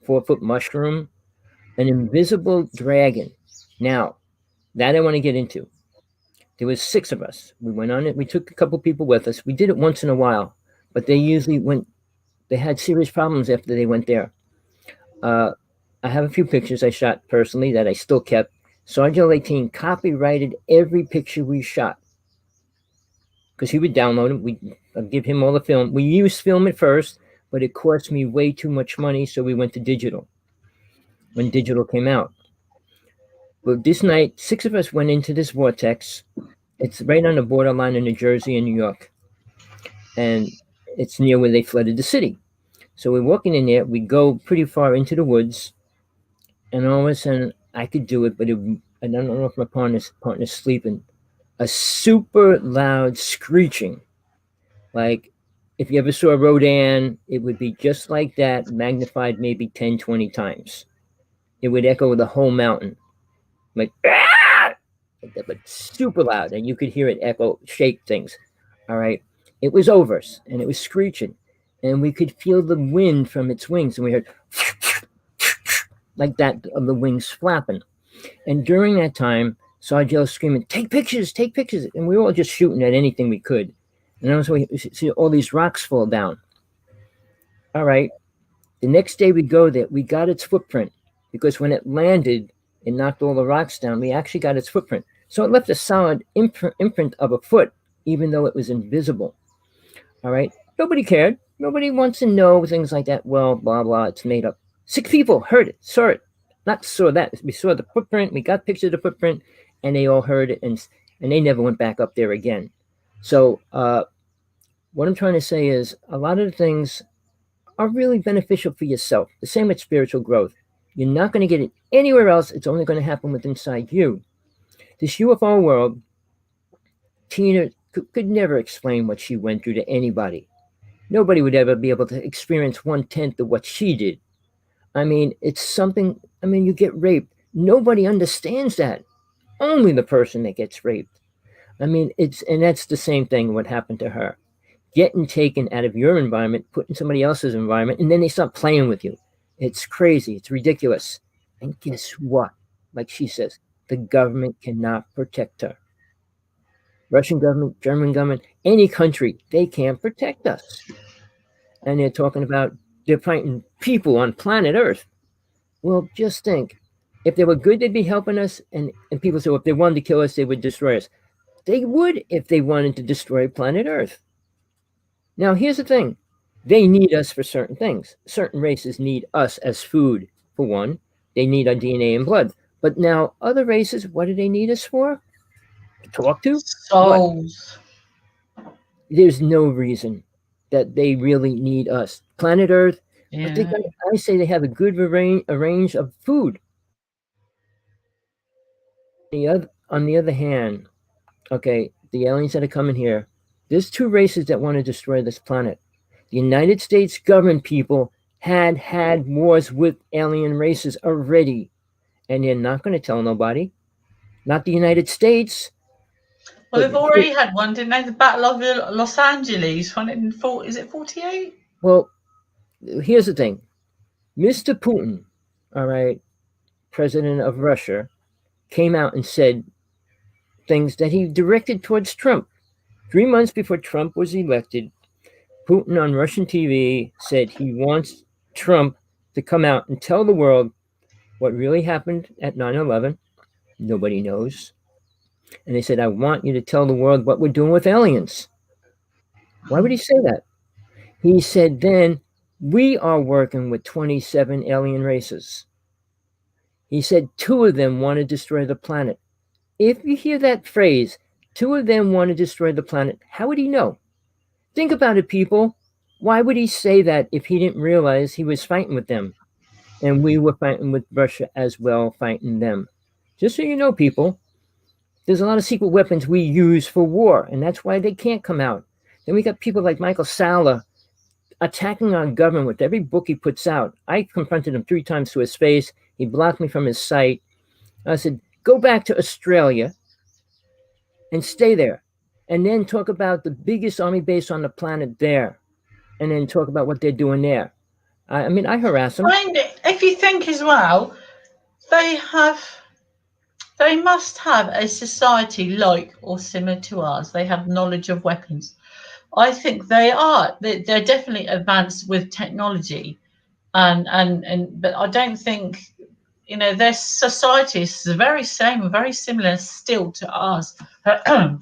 4-foot mushroom, an invisible dragon. Now, that I want to get into. There was 6 of us. We went on it. We took a couple people with us. We did it once in a while, but they usually went. They had serious problems after they went there. Uh, I have a few pictures I shot personally that I still kept. Sergio 18 copyrighted every picture we shot because he would download them. We'd give him all the film. We used film at first, but it cost me way too much money, so we went to digital when digital came out. But this night, 6 of us went into this vortex. It's right on the borderline of New Jersey and New York, and it's near where they flooded the city. So we're walking in there. We go pretty far into the woods, and all of a sudden, I could do it, but I don't know if my partner's sleeping. A super loud screeching, like if you ever saw Rodan, it would be just like that, magnified maybe 10, 20 times. It would echo the whole mountain, like that, but super loud, and you could hear it echo, shake things. All right, it was over us, and it was screeching, and we could feel the wind from its wings, and we heard like that of the wings flapping. And during that time, Sargel screaming, take pictures, and we were all just shooting at anything we could. And then we see all these rocks fall down. All right, the next day we go there, we got its footprint because when it landed, it knocked all the rocks down. We actually got its footprint. So it left a solid imprint of a foot, even though it was invisible. All right. Nobody cared. Nobody wants to know things like that. Well, blah, blah, it's made up. 6 people heard it, saw it. Not saw that. We saw the footprint. We got pictures of the footprint, and they all heard it, and they never went back up there again. So what I'm trying to say is a lot of the things are really beneficial for yourself. The same with spiritual growth. You're not going to get it anywhere else. It's only going to happen within inside you. This UFO world, Tina could never explain what she went through to anybody. Nobody would ever be able to experience 1/10 of what she did. I mean, it's something, I mean, you get raped. Nobody understands that. Only the person that gets raped. I mean, and that's the same thing what happened to her. Getting taken out of your environment, put in somebody else's environment, and then they start playing with you. It's crazy. It's ridiculous. And guess what? Like she says, the government cannot protect her. Russian government, German government, any country, they can't protect us. And they're talking about they're fighting people on planet Earth. Well, just think. If they were good, they'd be helping us. And people say, well, if they wanted to kill us, they would destroy us. They would if they wanted to destroy planet Earth. Now, here's the thing. They need us for certain things. Certain races need us as food, for one. They need our DNA and blood. But now, other races, what do they need us for? To talk to? What? Souls. There's no reason that they really need us. Planet Earth, But they Yeah. got, I say they have a good range of food. On the other hand, okay, the aliens that are coming here, there's two races that want to destroy this planet. The United States government people had wars with alien races already, and they're not going to tell nobody. Not the United States, Well, but they've already had one, didn't they? The Battle of Los Angeles, is it 48? well, here's the thing. Mr. Putin, all right, president of Russia, came out and said things that he directed towards Trump. 3 months before Trump was elected, Putin on Russian TV said he wants Trump to come out and tell the world what really happened at 9/11. Nobody knows. And they said, I want you to tell the world what we're doing with aliens. Why would he say that? He said, then we are working with 27 alien races. He said, two of them want to destroy the planet. If you hear that phrase, two of them want to destroy the planet, how would he know? Think about it, people. Why would he say that if he didn't realize he was fighting with them? And we were fighting with Russia as well, fighting them. Just so you know, people, there's a lot of secret weapons we use for war, and that's why they can't come out. Then we got people like Michael Salla attacking our government with every book he puts out. I confronted him 3 times to his face. He blocked me from his site. I said, go back to Australia and stay there, and then talk about the biggest army base on the planet there, and then talk about what they're doing there. I mean, I harass them. I mean, if you think as well, they have, they must have a society like or similar to ours. They have knowledge of weapons. I think they're definitely advanced with technology, and but I don't think, you know, their society is the very same, very similar still to ours. And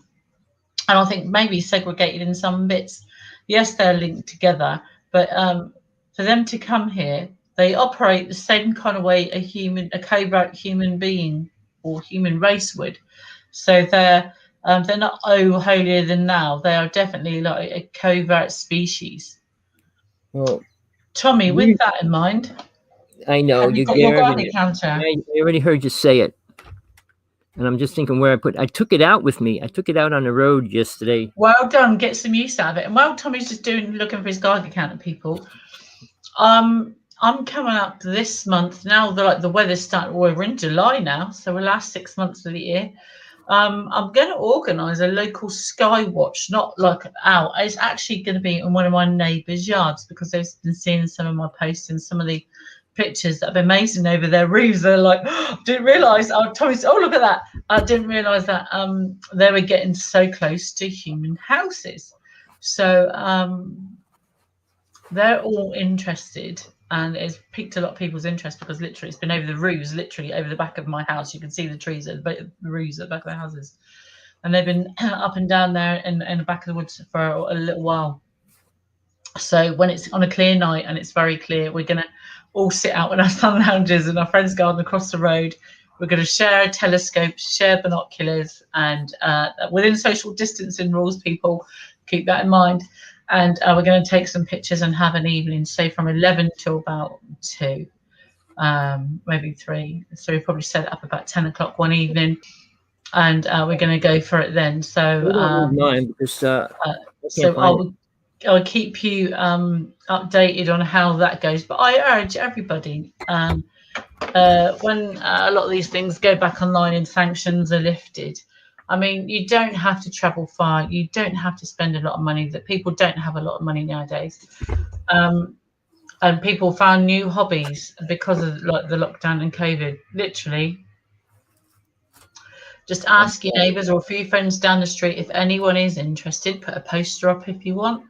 I think maybe segregated in some bits. Yes, they're linked together, but for them to come here, they operate the same kind of way a covert human being or human race would. So they're not holier than thou. They are definitely like a covert species. Well, Tommy, with you, that in mind, I know have you you got your Gary. Geiger counter? I already heard you say it, and I'm just thinking where I put. I took it out with me. I took it out on the road yesterday. Well done. Get some use out of it. And while Tommy's just looking for his Geiger counter, people, I'm coming up this month now. The weather's starting. Well, we're in July now, so we're last 6 months of the year. I'm going to organise a local sky watch, not like out. It's actually going to be in one of my neighbours' yards because they've been seeing some of my posts and some of the pictures that are amazing over their roofs. They're like, oh, didn't realise. Oh, Tommy's. Oh, look at that. I didn't realise that they were getting so close to human houses. So they're all interested, and it's piqued a lot of people's interest because literally it's been over the roofs, literally over the back of my house. You can see the trees at the roofs at the back of the houses, and they've been up and down there in the back of the woods for a little while. So when it's on a clear night and it's very clear, we're going to all sit out in our sun lounges in our friend's garden across the road. We're going to share a telescope, share binoculars, and within social distancing rules, people keep that in mind. And we're going to take some pictures and have an evening, say from 11 till about 2, maybe 3. So we probably set it up about 10 o'clock one evening, and we're going to go for it then. So, I don't need mine because I can't so find it. I'll keep you updated on how that goes. But I urge everybody, when a lot of these things go back online and sanctions are lifted, I mean, you don't have to travel far. You don't have to spend a lot of money. That people don't have a lot of money nowadays, and people found new hobbies because of like the lockdown and COVID. Literally, just ask your neighbours or a few friends down the street if anyone is interested. Put a poster up if you want,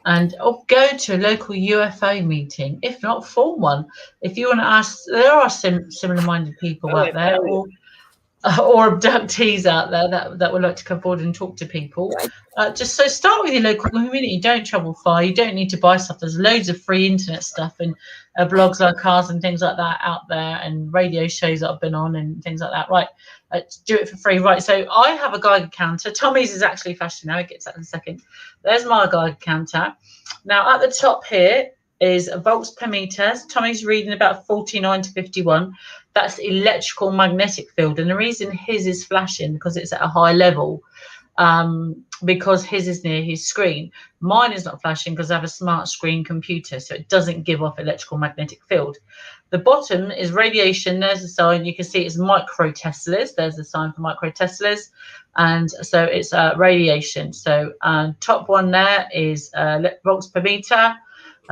and go to a local UFO meeting. If not, form one. If you want to ask, there are similar-minded people out there, or abductees out there that would like to come forward and talk to people. Just so start with your local community. Don't travel far. You don't need to buy stuff. There's loads of free internet stuff and blogs like ours and things like that out there, and radio shows that I've been on and things like that. Right, do it for free. Right, so I have a Geiger counter. Tommy's is actually flashing now. He gets that in a second. There's my Geiger counter. Now at the top here, is volts per meter. Tommy's reading about 49 to 51. That's electrical magnetic field. And the reason his is flashing because it's at a high level, because his is near his screen. Mine is not flashing because I have a smart screen computer, so it doesn't give off electrical magnetic field. The bottom is radiation. There's a sign. You can see it's microteslas. There's a sign for microteslas. And so it's radiation. So top one there is volts per meter.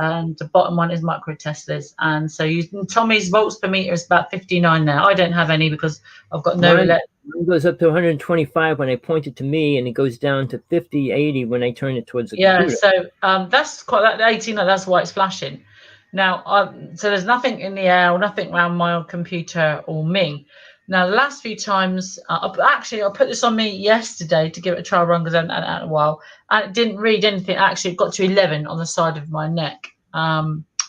And the bottom one is microteslas. And so Tommy's volts per meter is about 59 now. I don't have any because I've got no Mine goes up to 125 when I point it to me, and it goes down to 50, 80 when I turn it towards the computer. So that's quite that 18. That's why it's flashing. Now, so there's nothing in the air, or nothing around my computer or me. Now, the last few times, I put this on me yesterday to give it a trial run because I haven't had it out in a while, and it didn't read anything. Actually, it got to 11 on the side of my neck.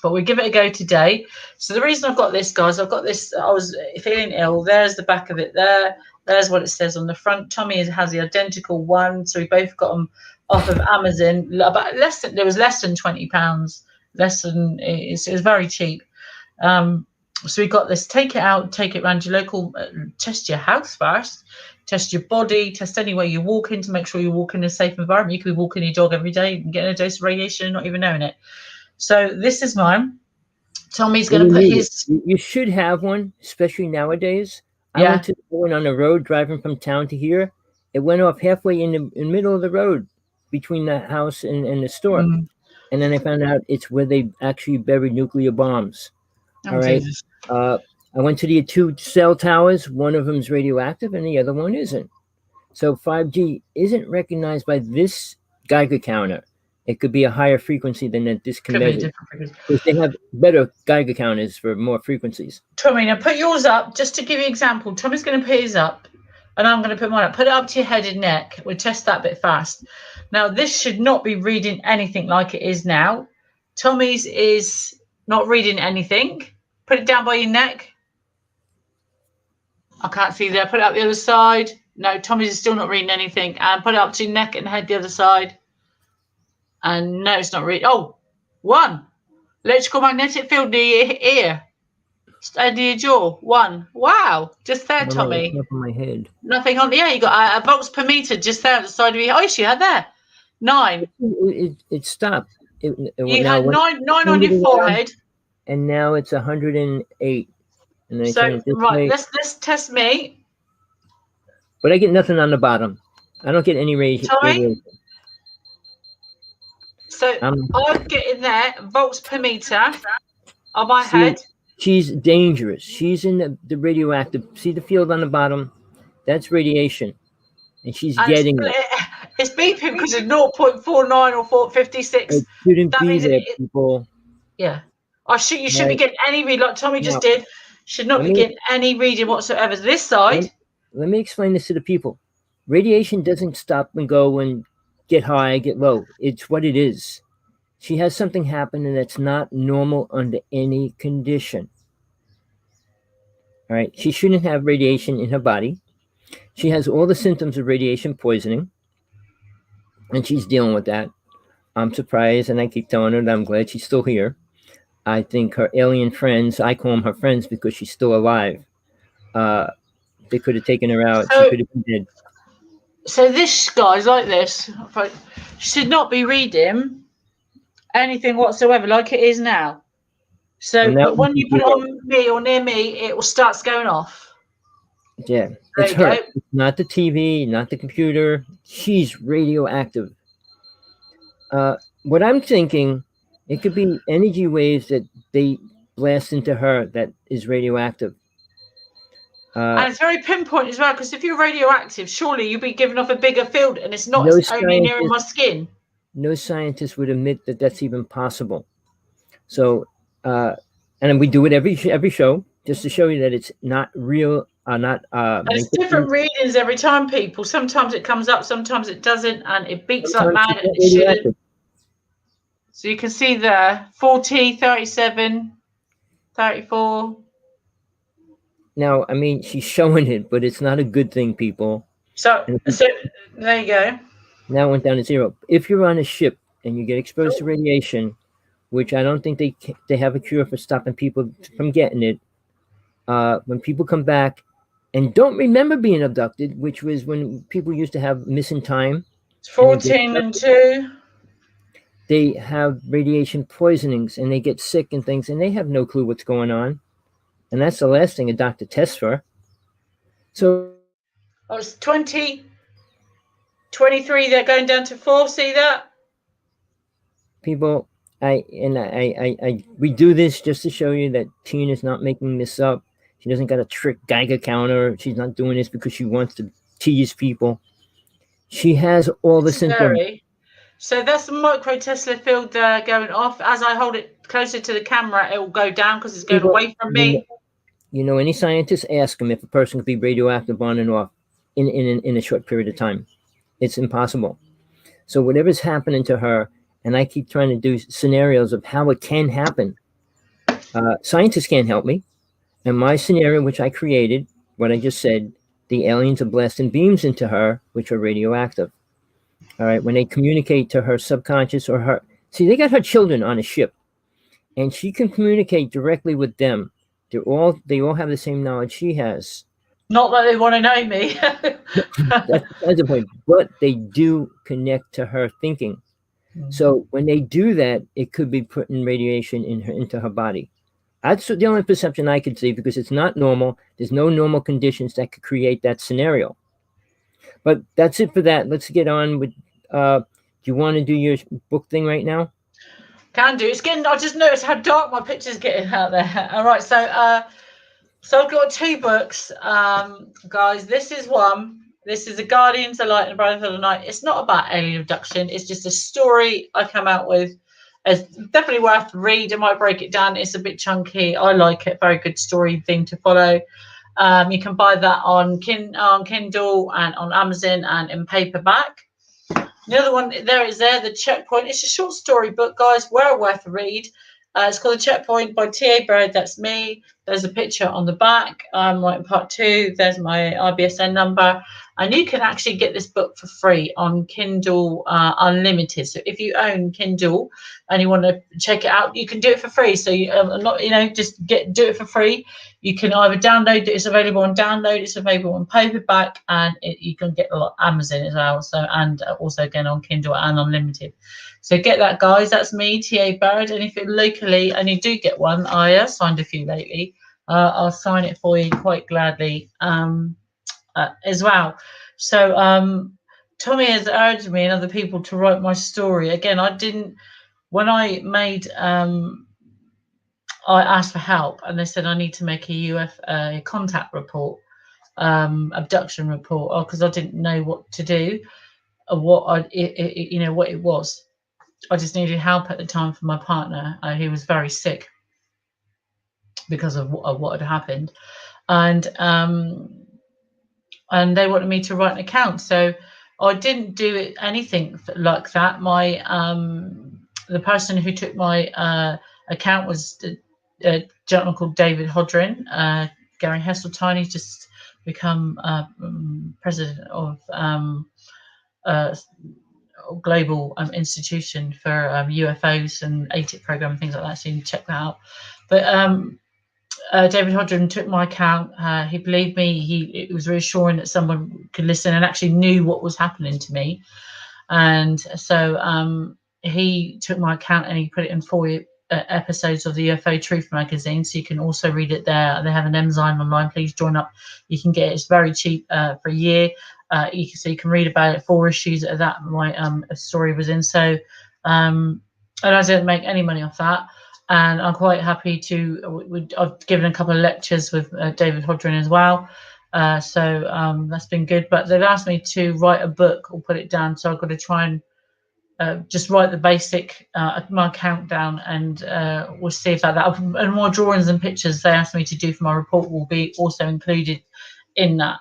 But we give it a go today. So the reason I've got this, guys, I've got this. I was feeling ill. There's the back of it there. There's what it says on the front. Tommy has the identical one. So we both got them off of Amazon. About there was less than £20. It was very cheap. So we got this. Take it out, take it around your local, test your house first, test your body, test anywhere you walk in to make sure you walk in a safe environment. You could be walking your dog every day and getting a dose of radiation and not even knowing it. So this is mine. Tommy's going to put his. You should have one, especially nowadays. I went on the road driving from town to here. It went off halfway in the middle of the road between the house and the store. And then I found out it's where they actually buried nuclear bombs. Oh, all right. Jesus. I went to the 2 cell towers. One of them is radioactive and the other one isn't. So 5G isn't recognized by this Geiger counter. It could be a higher frequency than that this can measure. Because they have better Geiger counters for more frequencies. Tommy, now put yours up just to give you an example. Tommy's going to put his up and I'm going to put mine up. Put it up to your head and neck. We'll test that bit fast. Now, this should not be reading anything like it is now. Tommy's is not reading anything. Put it down by your neck. I can't see there. Put it up the other side. No, Tommy's is still not reading anything. And put it up to your neck and head the other side. And no, it's not reading. Oh, 1. Electrical magnetic field near your ear. Under your jaw. 1. Wow. Just there, Tommy. Nothing on my head. Nothing on the air. You got a volts per meter just there at the side of your. Oh, you had there. 9. It stopped. You had 9 on your forehead. And now it's 108. And I so right, let's test me. But I get nothing on the bottom. I don't get any radiation. So I'm getting there volts per meter on my head. She's dangerous. She's in the radioactive. See the field on the bottom? That's radiation. And she's getting it. It's beeping because it's 0.49 or 456. It shouldn't be there, people. Yeah. You shouldn't be getting any read like Tommy just did. Should not be getting any reading whatsoever. This side. Let me explain this to the people. Radiation doesn't stop and go and get high, get low. It's what it is. She has something happen and that's not normal under any condition. All right. She shouldn't have radiation in her body. She has all the symptoms of radiation poisoning. And she's dealing with that. I'm surprised, and I keep telling her that I'm glad she's still here. I think her alien friends, I call them her friends because she's still alive. They could have taken her out. She could have been dead. So this guy's like this. Should not be reading anything whatsoever like it is now. So but when you put it on me or near me, it will start going off. Yeah, it's her. It's not the TV, not the computer. She's radioactive. What I'm thinking, it could be energy waves that they blast into her that is radioactive. And it's very pinpoint as well, because if you're radioactive, surely you'll be giving off a bigger field, and it's not only near my skin. No scientist would admit that that's even possible. So, and we do it every show just to show you that it's not real. And it's different readings every time, people. Sometimes it comes up, sometimes it doesn't, and it beats like mad, and it shouldn't. So you can see there, 40, 37, 34. Now, I mean, she's showing it, but it's not a good thing, people. So there you go. Now it went down to 0. If you're on a ship and you get exposed to radiation, which I don't think they have a cure for stopping people from getting it. When people come back and don't remember being abducted, which was when people used to have missing time, It's and they get 14 and 2. they have radiation poisonings and they get sick and things, and they have no clue what's going on, and that's the last thing a doctor tests for. So I was 20, 23, they're going down to 4. See that? people, we do this just to show you that Tina's not making this up. She doesn't got a trick Geiger counter. She's not doing this because she wants to tease people. She has all the symptoms. So that's the micro Tesla field going off. As I hold it closer to the camera, it will go down because it's going away from me. Any scientist, ask them if a person could be radioactive on and off in a short period of time. It's impossible. So whatever's happening to her, and I keep trying to do scenarios of how it can happen. Scientists can't help me. And my scenario, which I created, what I just said, the aliens are blasting beams into her, which are radioactive. All right, when they communicate to her subconscious or her, see, they got her children on a ship, and she can communicate directly with them. They all have the same knowledge she has. Not that they want to know me. That's the point. But they do connect to her thinking. So when they do that, it could be putting radiation into her body. That's the only perception I could see, because it's not normal. There's no normal conditions that could create that scenario. But that's it for that. Let's get on with. Do you want to do your book thing right now? Can do. It's getting. I just noticed how dark my picture's getting out there. All right, so I've got 2 books, guys. This is one. This is The Guardians of Light and the Brotherhood of Night. It's not about alien abduction. It's just a story I come out with. It's definitely worth the read. I might break it down. It's a bit chunky. I like it. Very good story thing to follow. You can buy that on Kindle and on Amazon and in paperback. The other one there is The Checkpoint. It's a short story book, guys. Well worth a read. It's called The Checkpoint by T.A. Bird. That's me. There's a picture on the back. I'm writing part 2. There's my IBSN number. And you can actually get this book for free on Kindle Unlimited. So if you own Kindle and you want to check it out, you can do it for free. So just do it for free. You can either download it. It's available on download. It's available on paperback, and you can get on Amazon as well. So, and also again on Kindle and Unlimited. So get that, guys. That's me, T.A. Bird. And if you're locally and you do get one, I have signed a few lately. I'll sign it for you quite gladly as well. So Tommy has urged me and other people to write my story. Again, I didn't. When I made, I asked for help, and they said I need to make a contact report, abduction report, because I didn't know what to do, or what it was. I just needed help at the time for my partner. He was very sick because of what had happened, and they wanted me to write an account. So I didn't do anything like that. My the person who took my account was a gentleman called David Hodrin. Gary Hesseltine, he's just become president of global institution for UFOs and ATIC program and things like that, so you can check that out. But David Hodgson took my account. He believed me. It was reassuring that someone could listen and actually knew what was happening to me. And so he took my account and he put it in 4 episodes of the UFO Truth magazine, so you can also read it there. They have an enzyme online. Please join up. You can get it. It's very cheap for a year. So you can read about it. 4 issues of that my story was in. So and I didn't make any money off that. And I'm quite happy to. I've given a couple of lectures with David Hodrin as well. So that's been good. But they've asked me to write a book or put it down. So I've got to try and just write the basic my countdown, and we'll see if that and more drawings and pictures they asked me to do for my report will be also included in that.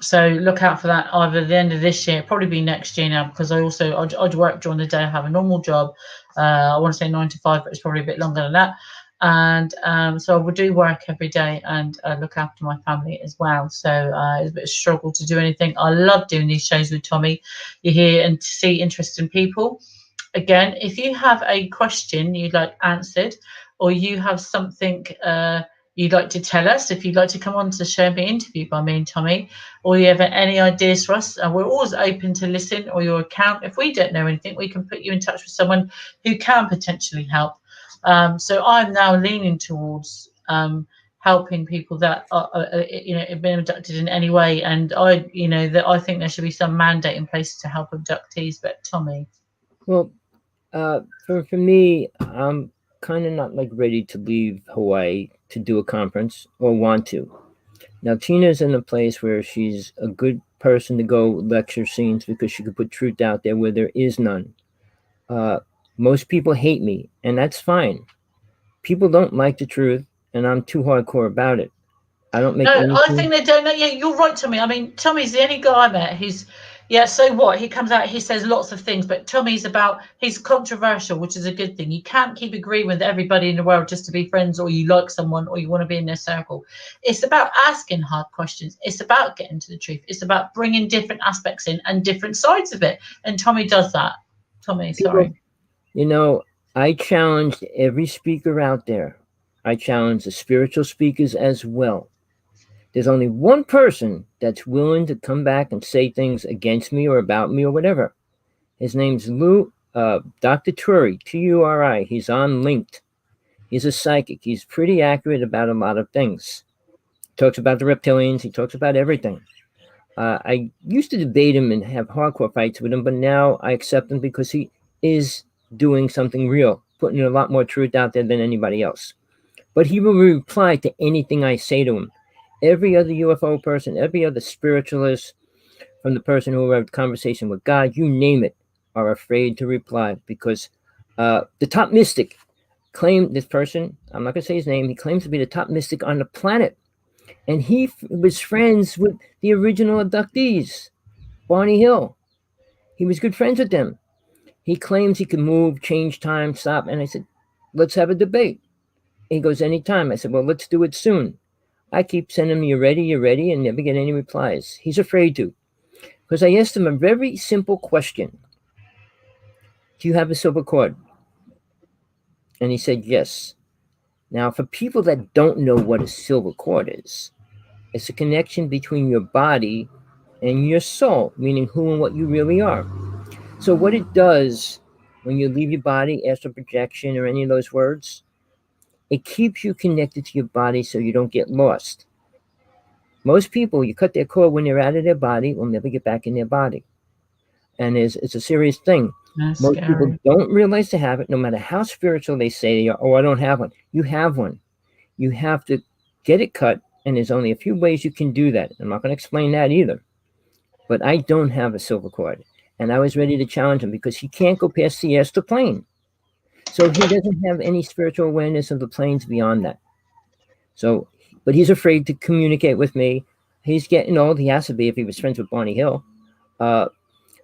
So look out for that either at the end of this year, probably be next year now, because I'd work during the day. I have a normal job. I want to say 9 to 5, but it's probably a bit longer than that. And so I will do work every day and look after my family as well. So it's a bit of a struggle to do anything. I love doing these shows with Tommy. You hear and see interesting people. again, if you have a question you'd like answered, or you have something you'd like to tell us, if you'd like to come on to the show and be interviewed by me and Tommy, or you have any ideas for us, we're always open to listen, or your account. If we don't know anything, we can put you in touch with someone who can potentially help. So I'm now leaning towards helping people that are, have been abducted in any way, and that I think there should be some mandate in place to help abductees. But Tommy, Well, for me, I'm kind of not like ready to leave Hawaii to do a conference or want to. Now Tina's in a place where she's a good person to go lecture scenes because she could put truth out there where there is none. Uh, Most people hate me, and that's fine. People don't like the truth, and I'm too hardcore about it. I don't no, make I think anything. they don't know. Yeah, you're right, Tommy. I mean, Tommy's the only guy I met who's, yeah, so what? He comes out, he says lots of things, but he's controversial, which is a good thing. You can't keep agreeing with everybody in the world just to be friends, or you like someone, or you want to be in their circle. It's about asking hard questions. It's about getting to the truth. It's about bringing different aspects in and different sides of it. And Tommy does that. Tommy, People, sorry. you know, I challenged every speaker out there. I challenge the spiritual speakers as well. There's only one person that's willing to come back and say things against me or about me or whatever. His name's Dr. Turi, Turi. He's on Linked. He's a psychic. He's pretty accurate about a lot of things. He talks about the reptilians. He talks about everything. I used to debate him and have hardcore fights with him, but now I accept him because he is doing something real, putting a lot more truth out there than anybody else. But he will reply to anything I say to him. Every other UFO person, every other spiritualist, from the person who had a conversation with God, you name it, are afraid to reply because the top mystic claimed, this person, I'm not going to say his name, he claims to be the top mystic on the planet. And he was friends with the original abductees, Barney Hill. He was good friends with them. He claims he can move, change time, stop. And I said, let's have a debate. He goes, anytime. I said, well, let's do it soon. I keep sending him, you're ready, and never get any replies. He's afraid to. Because I asked him a very simple question. Do you have a silver cord? And he said, yes. Now, for people that don't know what a silver cord is, it's a connection between your body and your soul, meaning who and what you really are. So what it does when you leave your body, astral projection or any of those words, it keeps you connected to your body so you don't get lost. Most people, you cut their cord when they're out of their body, will never get back in their body. And it's a serious thing. That's Most people scary. don't realize they have it, no matter how spiritual they say they are. Oh, I don't have one. You have one. You have to get it cut, and there's only a few ways you can do that. I'm not going to explain that either. But I don't have a silver cord. And I was ready to challenge him because he can't go past the astral plane. So he doesn't have any spiritual awareness of the planes beyond that. So, but he's afraid to communicate with me. He's getting old. He has to be if he was friends with Barney Hill. Uh,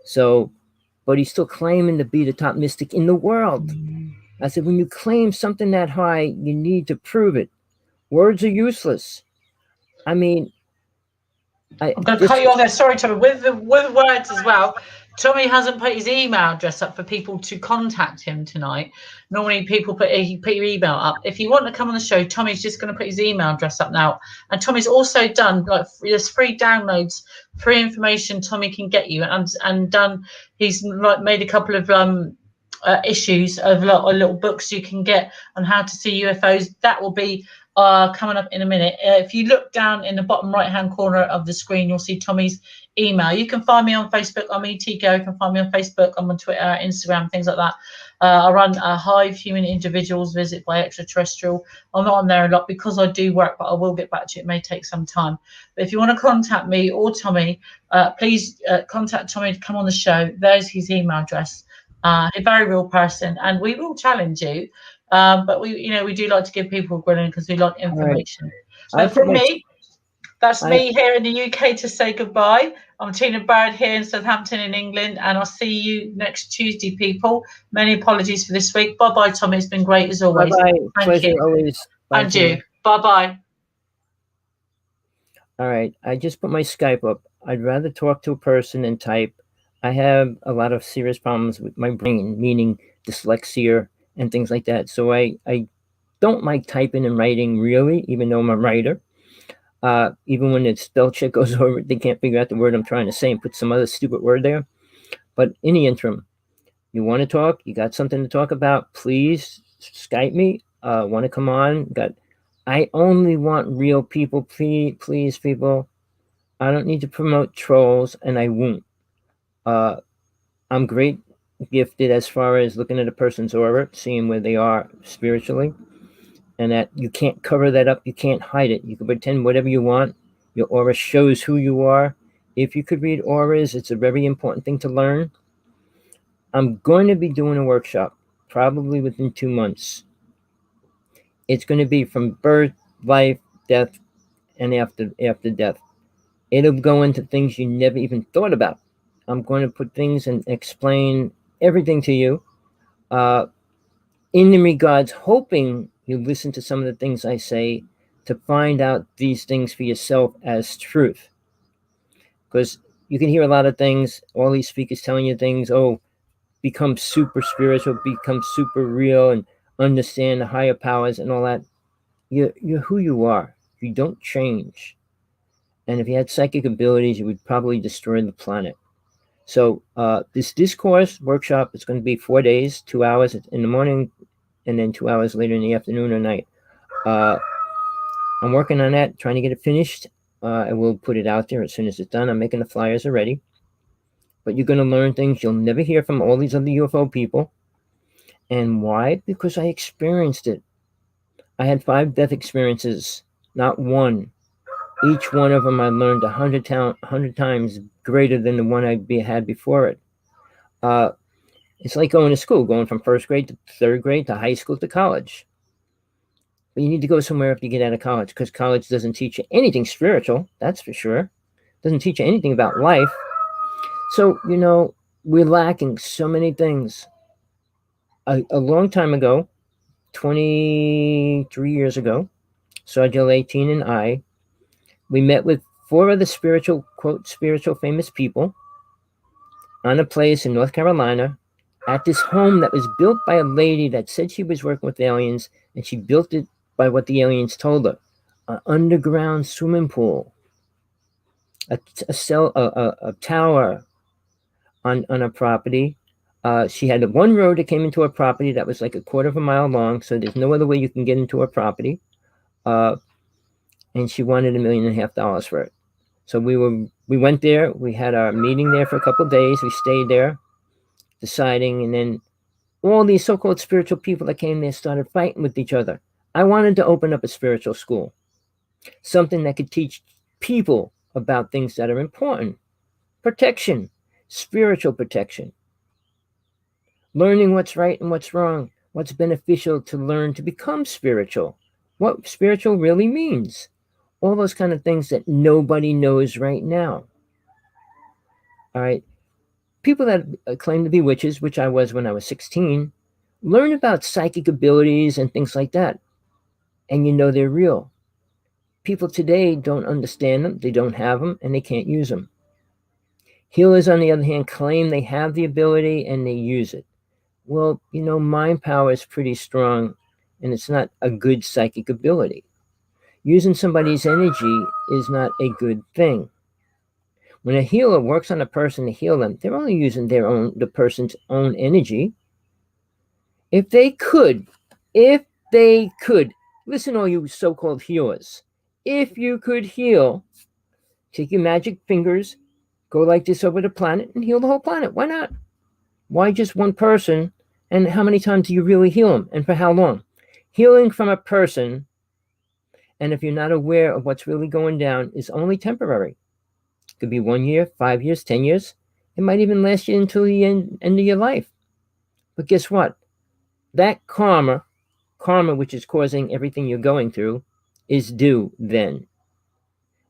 so, but he's still claiming to be the top mystic in the world. I said, when you claim something that high, you need to prove it. Words are useless. I mean, I'm going to cut you off there. Sorry, Tommy. With words as well, Tommy hasn't put his email address up for people to contact him tonight. Normally, people put your email up. If you want to come on the show, Tommy's just going to put his email address up now. And Tommy's also done there's free downloads, free information Tommy can get you, and done. He's made a couple of issues of little books you can get on how to see UFOs. That will be coming up in a minute. If you look down in the bottom right hand corner of the screen, you'll see Tommy's email. You can find me on Facebook. I'm ETGo. You can find me on Facebook. I'm on Twitter, Instagram, things like that. I run a Hive Human Individuals Visit by Extraterrestrial. I'm not on there a lot because I do work, but I will get back to you. It may take some time. But if you want to contact me or Tommy, please contact Tommy to come on the show. There's his email address. A very real person, and we will challenge you. But we do like to give people grilling because we like information. Right. So from me, that's me here in the UK to say goodbye. I'm Tina Bird here in Southampton in England, and I'll see you next Tuesday, people. Many apologies for this week. Bye-bye, Tommy. It's been great as always. Bye-bye. Thank Pleasure you. always. Bye, And you. Bye-bye. All right. I just put my Skype up. I'd rather talk to a person than type. I have a lot of serious problems with my brain, meaning dyslexia and things like that. So I don't like typing and writing really, even though I'm a writer. Even when the spell check goes over, they can't figure out the word I'm trying to say and put some other stupid word there. But in the interim, you want to talk, you got something to talk about, please Skype me. Want to come on? I only want real people, please, people. I don't need to promote trolls, and I won't. Uh, I'm great gifted as far as looking at a person's aura, seeing where they are spiritually, and that you can't cover that up, you can't hide it. You can pretend whatever you want. Your aura shows who you are. If you could read auras, it's a very important thing to learn. I'm going to be doing a workshop probably within 2 months. It's going to be from birth, life, death, and after death. It'll go into things you never even thought about. I'm going to put things and explain everything to you. Uh, in the regards, hoping you listen to some of the things I say to find out these things for yourself as truth. Because you can hear a lot of things, all these speakers telling you things, oh, become super spiritual, become super real, and understand the higher powers and all that. You're who you are. You don't change. And if you had psychic abilities, you would probably destroy the planet. So this discourse workshop is going to be 4 days, 2 hours in the morning, and then 2 hours later in the afternoon or night. I'm working on that, trying to get it finished. I will put it out there as soon as it's done. I'm making the flyers already. But you're going to learn things you'll never hear from all these other UFO people. And why? Because I experienced it. I had 5 death experiences, not one. Each one of them I learned 100 times greater than the one I had before it. It's like going to school, going from first grade to third grade to high school to college. But you need to go somewhere after you get out of college, because college doesn't teach you anything spiritual, that's for sure. It doesn't teach you anything about life. So, we're lacking so many things. A long time ago, 23 years ago, Sergeant 18 and I, we met with 4 other spiritual, quote, spiritual famous people on a place in North Carolina at this home that was built by a lady that said she was working with aliens, and she built it by what the aliens told her. An underground swimming pool, a tower on a property. She had one road that came into her property that was like a quarter of a mile long, so there's no other way you can get into her property. And she wanted $1.5 million for it. So we went there. We had our meeting there for a couple of days. We stayed there, deciding, and then all these so-called spiritual people that came there started fighting with each other. I wanted to open up a spiritual school, something that could teach people about things that are important. Protection, spiritual protection. Learning what's right and what's wrong, what's beneficial to learn to become spiritual, what spiritual really means. All those kind of things that nobody knows right now. All right. People that claim to be witches, which I was when I was 16, learn about psychic abilities and things like that. And they're real. People today don't understand them, they don't have them, and they can't use them. Healers, on the other hand, claim they have the ability and they use it. Well, mind power is pretty strong, and it's not a good psychic ability. Using somebody's energy is not a good thing. When a healer works on a person to heal them, they're only using the person's own energy. If they could, listen, all you so-called healers, if you could heal, take your magic fingers, go like this over the planet and heal the whole planet. Why not? Why just one person? And how many times do you really heal them? And for how long? Healing from a person, and if you're not aware of what's really going down, is only temporary. It could be 1 year, 5 years, 10 years. It might even last you until the end of your life. But guess what? That karma, which is causing everything you're going through, is due then.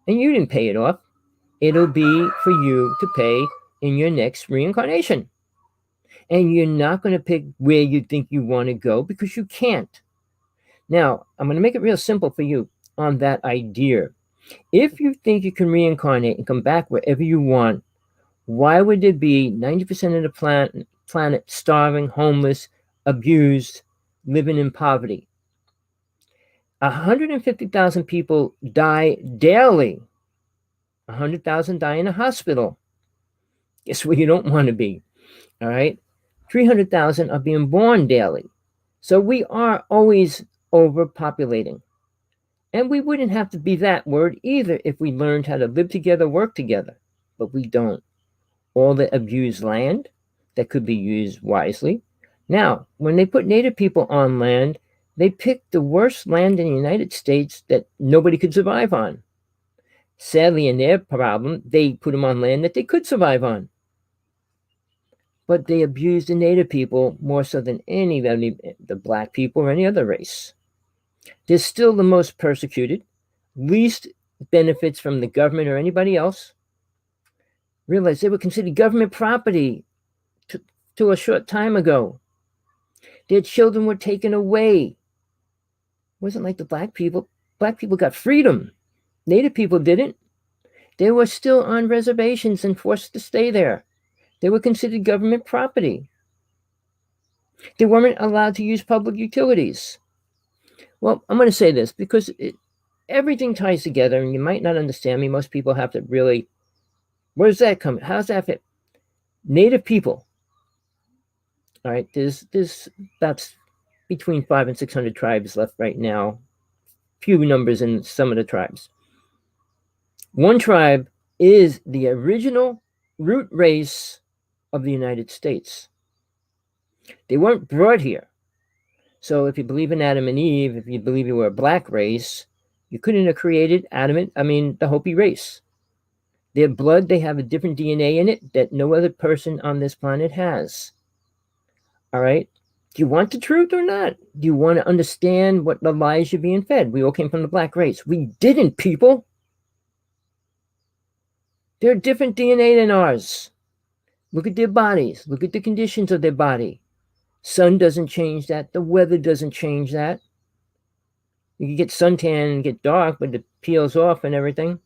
And you didn't pay it off. It'll be for you to pay in your next reincarnation. And you're not going to pick where you think you want to go, because you can't. Now, I'm going to make it real simple for you on that idea. If you think you can reincarnate and come back wherever you want, Why would there be 90% of the planet starving, homeless, abused, living in poverty? 150,000 people die daily. 100,000 die in a hospital. Guess where you don't want to be, all right? 300,000 are being born daily. So we are always overpopulating. And we wouldn't have to be that word either if we learned how to live together, work together. But we don't. All the abused land that could be used wisely. Now, when they put Native people on land, they picked the worst land in the United States that nobody could survive on. Sadly, in their problem, they put them on land that they could survive on. But they abused the Native people more so than any of the black people or any other race. They're still the most persecuted, least benefits from the government or anybody else. Realize they were considered government property to a short time ago. Their children were taken away. It wasn't like the black people. Black people got freedom. Native people didn't. They were still on reservations and forced to stay there. They were considered government property. They weren't allowed to use public utilities. Well, I'm going to say this because everything ties together, and you might not understand me. Most people have to really, where's that coming? How's that fit? Native people. All right, there's that's between 500 and 600 tribes left right now. Few numbers in some of the tribes. One tribe is the original root race of the United States. They weren't brought here. So if you believe in Adam and Eve, if you believe you were a black race, you couldn't have created the Hopi race. Their blood, they have a different DNA in it that no other person on this planet has. All right? Do you want the truth or not? Do you want to understand what the lies you're being fed? We all came from the black race. We didn't, people. They're different DNA than ours. Look at their bodies. Look at the conditions of their body. Sun doesn't change that. The weather doesn't change that. You can get suntan and get dark, but it peels off and everything.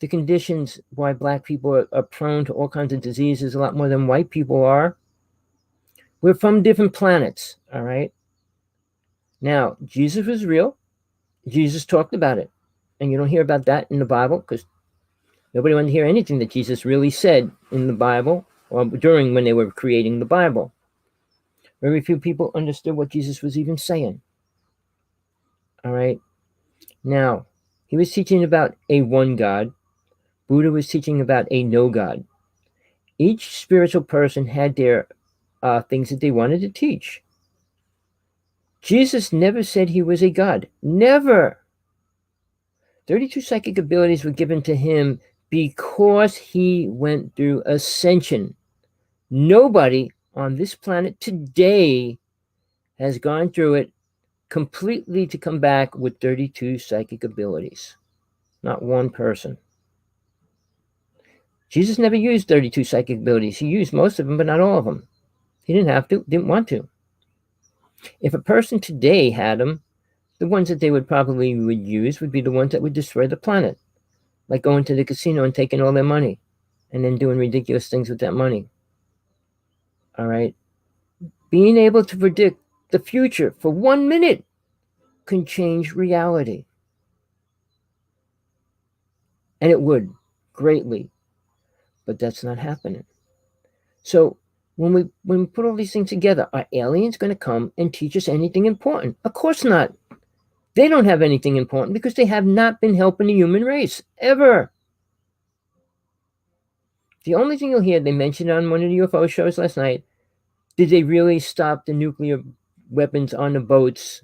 The conditions why black people are prone to all kinds of diseases a lot more than white people are. We're from different planets, all right? Now, Jesus was real. Jesus talked about it. And you don't hear about that in the Bible because nobody wanted to hear anything that Jesus really said in the Bible or during when they were creating the Bible. Very few people understood what Jesus was even saying. All right? Now, he was teaching about a one God. Buddha was teaching about a no God. Each spiritual person had their things that they wanted to teach. Jesus never said he was a God. Never. 32 psychic abilities were given to him because he went through ascension. Nobody on this planet today has gone through it completely to come back with 32 psychic abilities. Not one person. Jesus never used 32 psychic abilities. He used most of them, but not all of them. He didn't have to, didn't want to. If a person today had them, the ones that they would use would be the ones that would destroy the planet. Like going to the casino and taking all their money and then doing ridiculous things with that money. All right? Being able to predict the future for 1 minute can change reality. And it would greatly. But that's not happening. So when we put all these things together, are aliens going to come and teach us anything important? Of course not. They don't have anything important because they have not been helping the human race, ever. The only thing you'll hear, they mentioned on one of the UFO shows last night, did they really stop the nuclear weapons on the boats,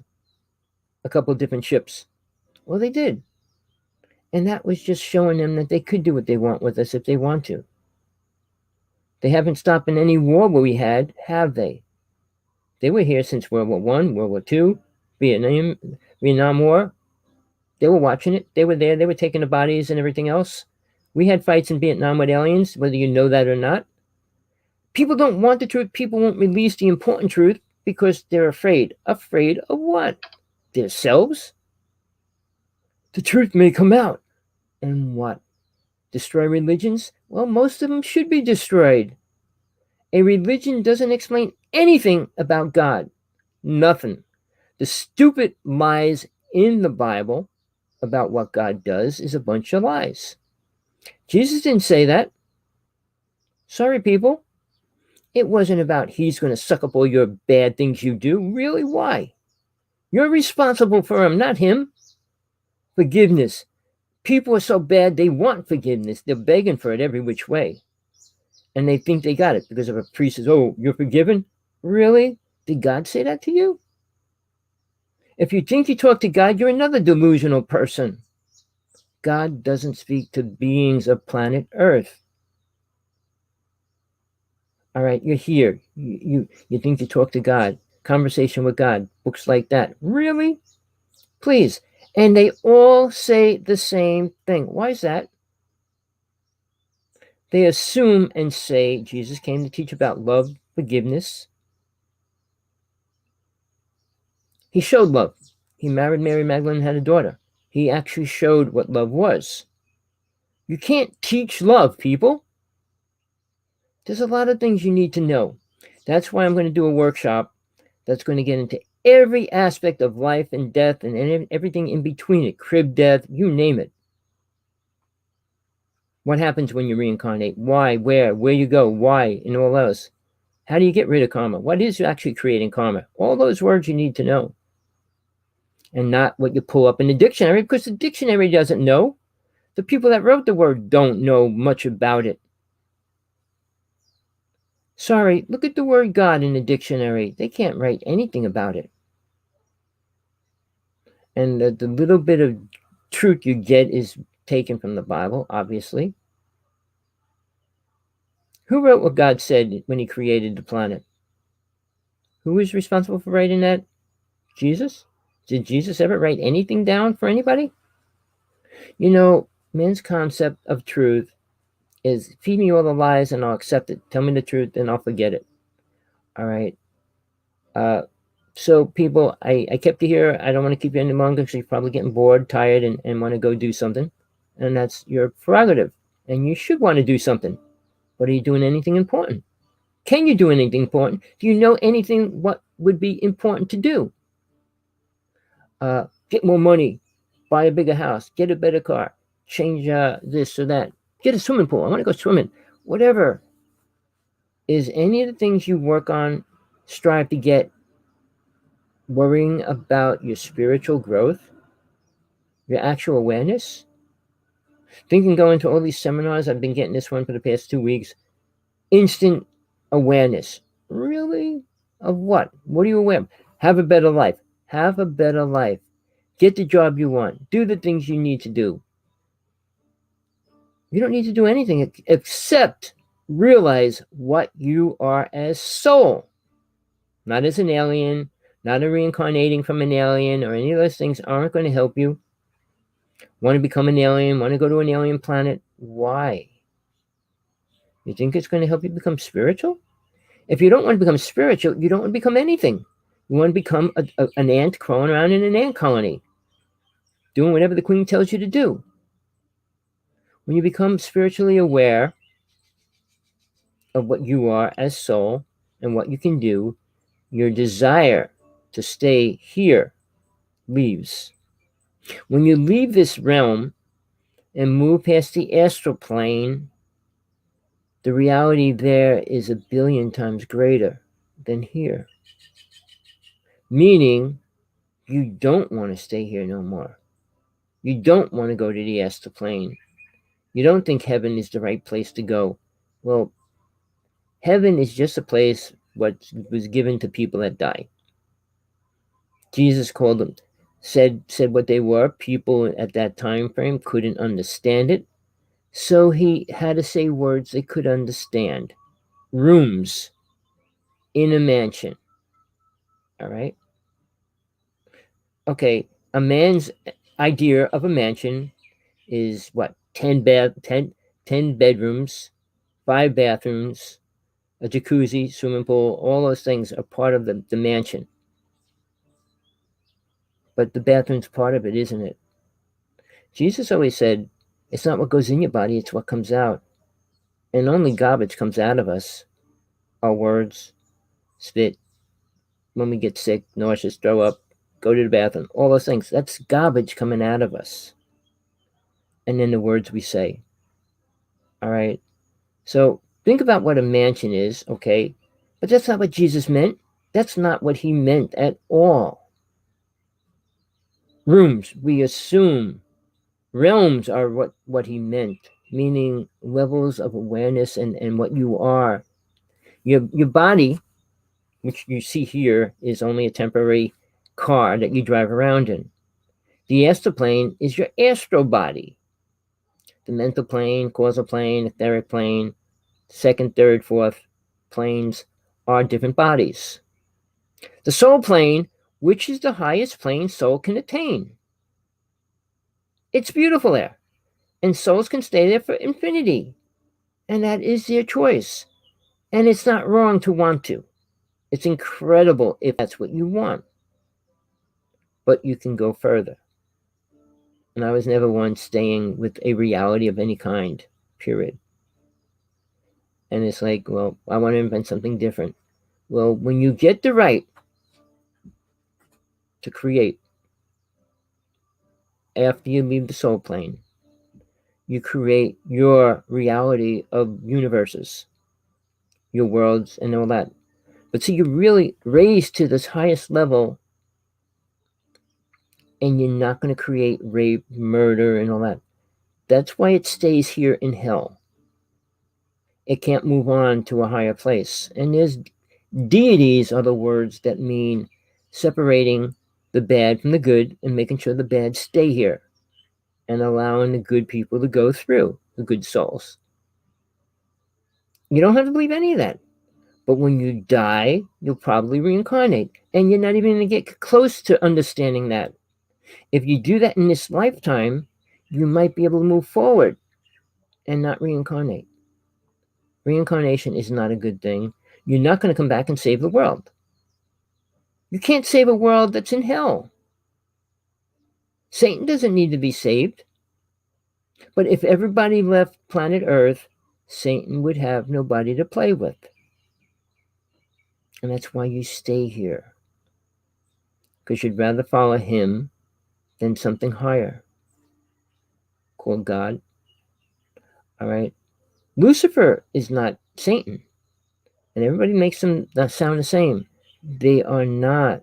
a couple of different ships? Well, they did. And that was just showing them that they could do what they want with us if they want to. They haven't stopped in any war where we had, have they? They were here since World War I, World War II, Vietnam War. They were watching it. They were there. They were taking the bodies and everything else. We had fights in Vietnam with aliens, whether you know that or not. People don't want the truth. People won't release the important truth because they're afraid. Afraid of what? Themselves? The truth may come out. And what? Destroy religions? Well, most of them should be destroyed. A religion doesn't explain anything about God. Nothing. The stupid lies in the Bible about what God does is a bunch of lies. Jesus didn't say that. Sorry, people. It wasn't about he's going to suck up all your bad things you do. Really? Why? You're responsible for them, not him. Forgiveness. People are so bad they want forgiveness. They're begging for it every which way. And they think they got it because if a priest says, oh, you're forgiven? Really? Did God say that to you? If you think you talk to God, you're another delusional person. God doesn't speak to beings of planet Earth. All right, you're here. You think you talk to God. Conversation with God. Books like that. Really? Please. And they all say the same thing. Why is that? They assume and say Jesus came to teach about love, forgiveness. He showed love. He married Mary Magdalene and had a daughter. He actually showed what love was. You can't teach love, people. There's a lot of things you need to know. That's why I'm going to do a workshop that's going to get into every aspect of life and death and everything in between it. Crib death, you name it. What happens when you reincarnate? Why, where you go, why, and all else. How do you get rid of karma? What is actually creating karma? All those words you need to know. And not what you pull up in the dictionary, because the dictionary doesn't know. The people that wrote the word don't know much about it. Sorry, look at the word God in the dictionary. They can't write anything about it. And the little bit of truth you get is taken from the Bible, obviously. Who wrote what God said when he created the planet? Who was responsible for writing that? Jesus? Did Jesus ever write anything down for anybody? You know, man's concept of truth is feed me all the lies and I'll accept it. Tell me the truth and I'll forget it. All right. So people, I kept you here. I don't want to keep you any longer because you're probably getting bored, tired, and want to go do something. And that's your prerogative. And you should want to do something. But are you doing anything important? Can you do anything important? Do you know anything what would be important to do? Get more money, buy a bigger house, get a better car, change this or that, get a swimming pool. I want to go swimming. Whatever. Is any of the things you work on, strive to get, worrying about your spiritual growth, your actual awareness? Thinking going to all these seminars, I've been getting this one for the past 2 weeks. Instant awareness. Really? Of what? What are you aware of? Have a better life. Have a better life. Get the job you want. Do the things you need to do. You don't need to do anything except realize what you are as soul. Not as an alien, not a reincarnating from an alien, or any of those things aren't going to help you. Want to become an alien, want to go to an alien planet? Why? You think it's going to help you become spiritual? If you don't want to become spiritual, you don't want to become anything. You want to become an ant crawling around in an ant colony, doing whatever the queen tells you to do. When you become spiritually aware of what you are as soul and what you can do, your desire to stay here leaves. When you leave this realm and move past the astral plane, the reality there is 1,000,000,000 times greater than here. Meaning, you don't want to stay here no more. You don't want to go to the astral plane. You don't think heaven is the right place to go. Well, heaven is just a place what was given to people that die. Jesus called them, said what they were. People at that time frame couldn't understand it. So he had to say words they could understand. Rooms in a mansion. All right. Okay. A man's idea of a mansion is what? 10 bedrooms, 5 bathrooms, a jacuzzi, swimming pool, all those things are part of the mansion. But the bathroom's part of it, isn't it? Jesus always said, It's not what goes in your body, it's what comes out. And only garbage comes out of us. Our words, spit, when we get sick, nauseous, throw up, go to the bathroom, all those things. That's garbage coming out of us. And then the words we say. All right. So think about what a mansion is, okay? But that's not what Jesus meant. That's not what he meant at all. Rooms, we assume. Realms are what he meant, meaning levels of awareness and what you are. Your body, which you see here, is only a temporary car that you drive around in. The astral plane is your astral body. The mental plane, causal plane, etheric plane, second, third, fourth planes are different bodies. The soul plane, which is the highest plane soul can attain. It's beautiful there, and souls can stay there for infinity, and that is their choice. And it's not wrong to want to. It's incredible if that's what you want, but you can go further. And I was never one staying with a reality of any kind, period. And it's like, well, I want to invent something different. Well, when you get the right to create after you leave the soul plane, you create your reality of universes, your worlds, and all that. But see, you're really raised to this highest level, and you're not going to create rape, murder, and all that. That's why it stays here in hell. It can't move on to a higher place. And there's deities are the words that mean separating the bad from the good and making sure the bad stay here and allowing the good people to go through, the good souls. You don't have to believe any of that. But when you die, you'll probably reincarnate. And you're not even going to get close to understanding that. If you do that in this lifetime, you might be able to move forward and not reincarnate. Reincarnation is not a good thing. You're not going to come back and save the world. You can't save a world that's in hell. Satan doesn't need to be saved. But if everybody left planet Earth, Satan would have nobody to play with. And that's why you stay here. Because you'd rather follow him than something higher called God. All right? Lucifer is not Satan. And everybody makes them sound the same. They are not.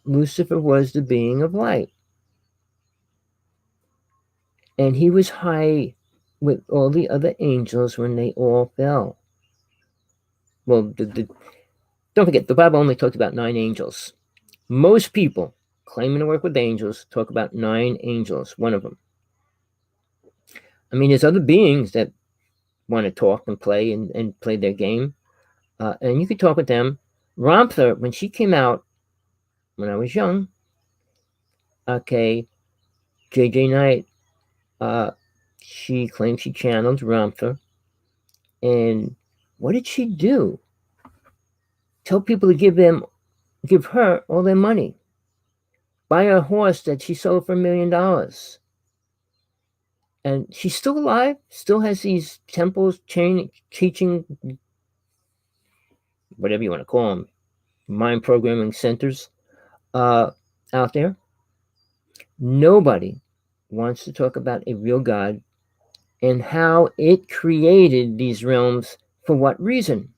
Lucifer was the being of light. And he was high with all the other angels when they all fell. Well, don't forget, the Bible only talked about 9 angels. Most people claiming to work with angels talk about 9 angels, one of them. I mean, there's other beings that want to talk and play and play their game. And you could talk with them. Ramtha, when she came out, when I was young, okay, JJ Knight, she claimed she channeled Ramtha. And what did she do? Tell people to give her all their money. Buy a horse that she sold for $1 million. And she's still alive, still has these temples, teaching, whatever you want to call them, mind programming centers out there. Nobody wants to talk about a real God and how it created these realms for what reason.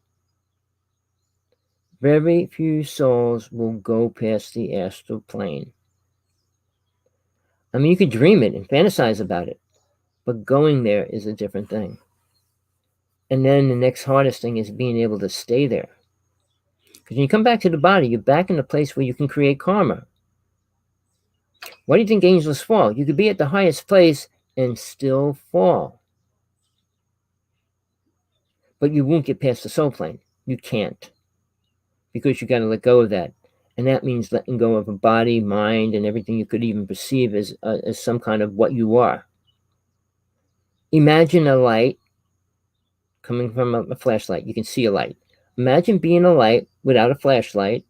Very few souls will go past the astral plane. I mean, you could dream it and fantasize about it, but going there is a different thing. And then the next hardest thing is being able to stay there. Because when you come back to the body, you're back in a place where you can create karma. Why do you think angels fall? You could be at the highest place and still fall. But you won't get past the soul plane. You can't. Because you got to let go of that. And that means letting go of a body, mind, and everything you could even perceive as some kind of what you are. Imagine a light coming from a flashlight. You can see a light. Imagine being a light without a flashlight.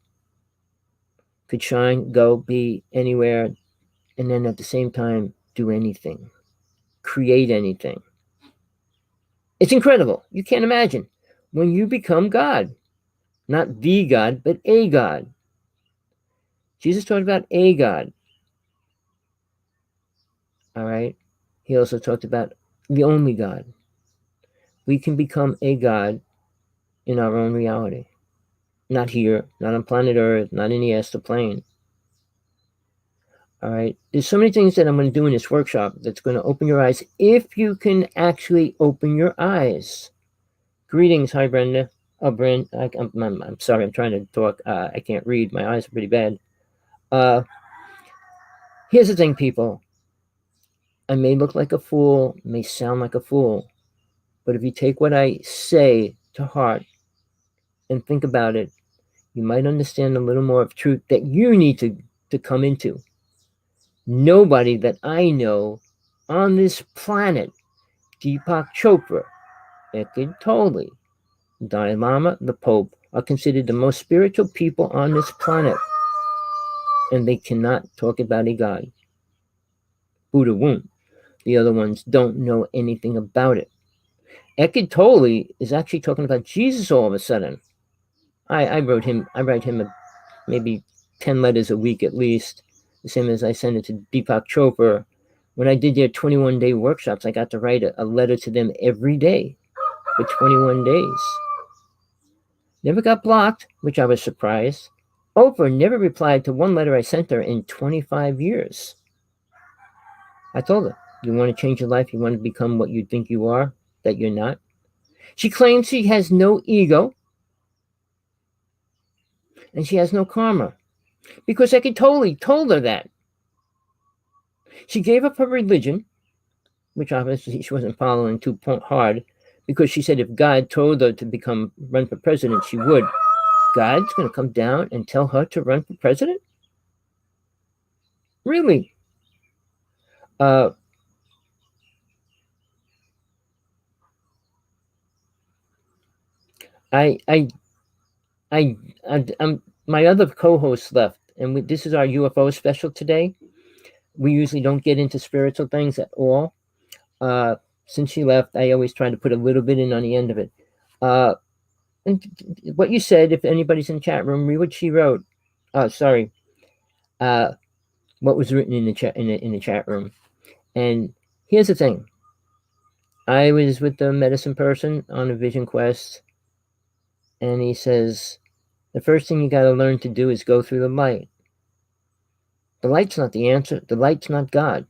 Could shine, go, be anywhere, and then at the same time do anything. create anything. It's incredible. You can't imagine. When you become God, not the God, but a God. Jesus talked about a God. All right. He also talked about the only God. We can become a God in our own reality. Not here, not on planet Earth, not in the astral plane. All right. There's so many things that I'm going to do in this workshop that's going to open your eyes if you can actually open your eyes. Greetings. Hi, Brenda. Oh, Brenda. I'm sorry. I'm trying to talk. I can't read. My eyes are pretty bad. Here's the thing, people. I may look like a fool, may sound like a fool, but if you take what I say to heart and think about it, you might understand a little more of truth that you need to come into. Nobody that I know on this planet, Deepak Chopra, Eckhart Tolle, Dalai Lama, the Pope, are considered the most spiritual people on this planet. And they cannot talk about a God. Buddha won't. The other ones don't know anything about it. Eckhart Tolle is actually talking about Jesus all of a sudden. I write him maybe 10 letters a week at least, the same as I send it to Deepak Chopra. When I did their 21-day workshops, I got to write a letter to them every day for 21 days. Never got blocked, which I was surprised. Oprah never replied to one letter I sent her in 25 years. I told her, you want to change your life? You want to become what you think you are, that you're not? She claims she has no ego and she has no karma because Eckhart Tolle told her that. She gave up her religion, which obviously she wasn't following too hard, because she said if God told her to run for president, she would. God's going to come down and tell her to run for president? Really? My other co-host left, and this is our UFO special today. We usually don't get into spiritual things at all. Since she left, I always try to put a little bit in on the end of it. And what you said, if anybody's in the chat room, read what she wrote. Sorry. What was written in the chat room. And here's the thing. I was with the medicine person on a vision quest, and he says, the first thing you got to learn to do is go through the light. The light's not the answer. The light's not God.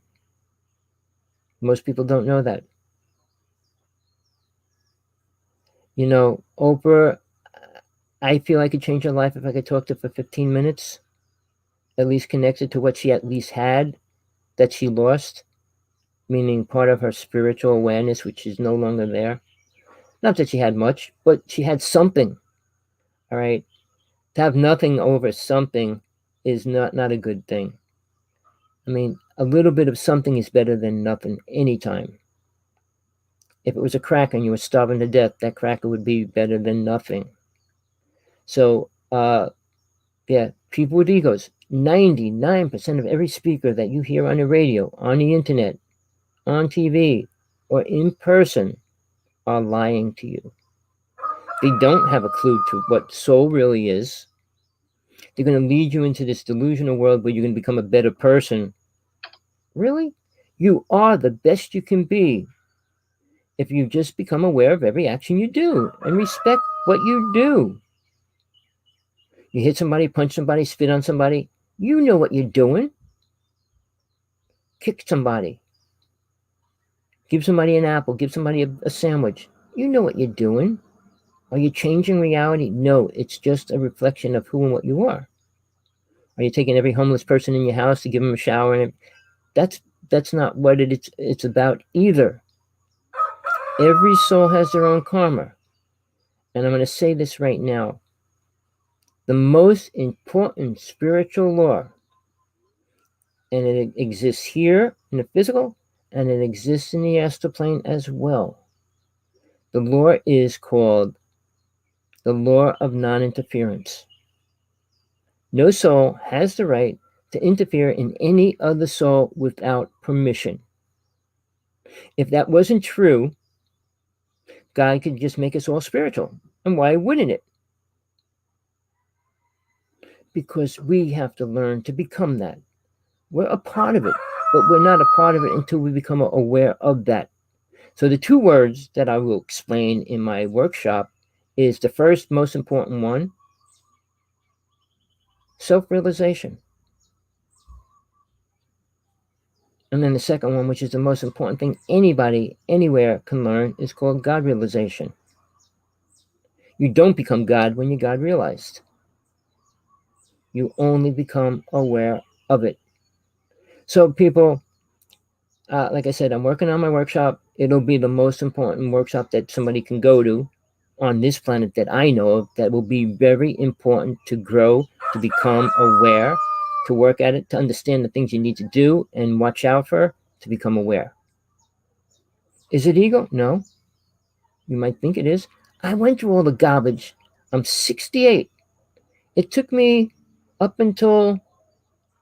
Most people don't know that. You know, Oprah, I feel I could change her life if I could talk to her for 15 minutes, at least connected to what she at least had that she lost, meaning part of her spiritual awareness, which is no longer there. Not that she had much, but she had something. All right. To have nothing over something is not a good thing. I mean, a little bit of something is better than nothing anytime. If it was a cracker and you were starving to death, that cracker would be better than nothing. So, yeah, people with egos. 99% of every speaker that you hear on the radio, on the internet, on TV, or in person are lying to you. They don't have a clue to what soul really is. They're going to lead you into this delusional world where you're going to become a better person. Really? You are the best you can be if you just become aware of every action you do and respect what you do. You hit somebody, punch somebody, spit on somebody, you know what you're doing. Kick somebody. Give somebody an apple, give somebody a sandwich. You know what you're doing. Are you changing reality? No, it's just a reflection of who and what you are. Are you taking every homeless person in your house to give them a shower? And that's not what it's about either. Every soul has their own karma. And I'm going to say this right now. The most important spiritual law, and it exists here in the physical, and it exists in the astral plane as well. The law is called the law of non-interference. No soul has the right to interfere in any other soul without permission. If that wasn't true, God could just make us all spiritual. And why wouldn't it? Because we have to learn to become that. We're a part of it, but we're not a part of it until we become aware of that. So the two words that I will explain in my workshop is the first most important one, self-realization. And then the second one, which is the most important thing anybody, anywhere can learn, is called God realization. You don't become God when you God realized. You only become aware of it. So people, like I said, I'm working on my workshop. It'll be the most important workshop that somebody can go to on this planet that I know of, that will be very important to grow, to become aware, to work at it, to understand the things you need to do and watch out for, to become aware. Is it ego? No. You might think it is. I went through all the garbage. I'm 68. It took me up until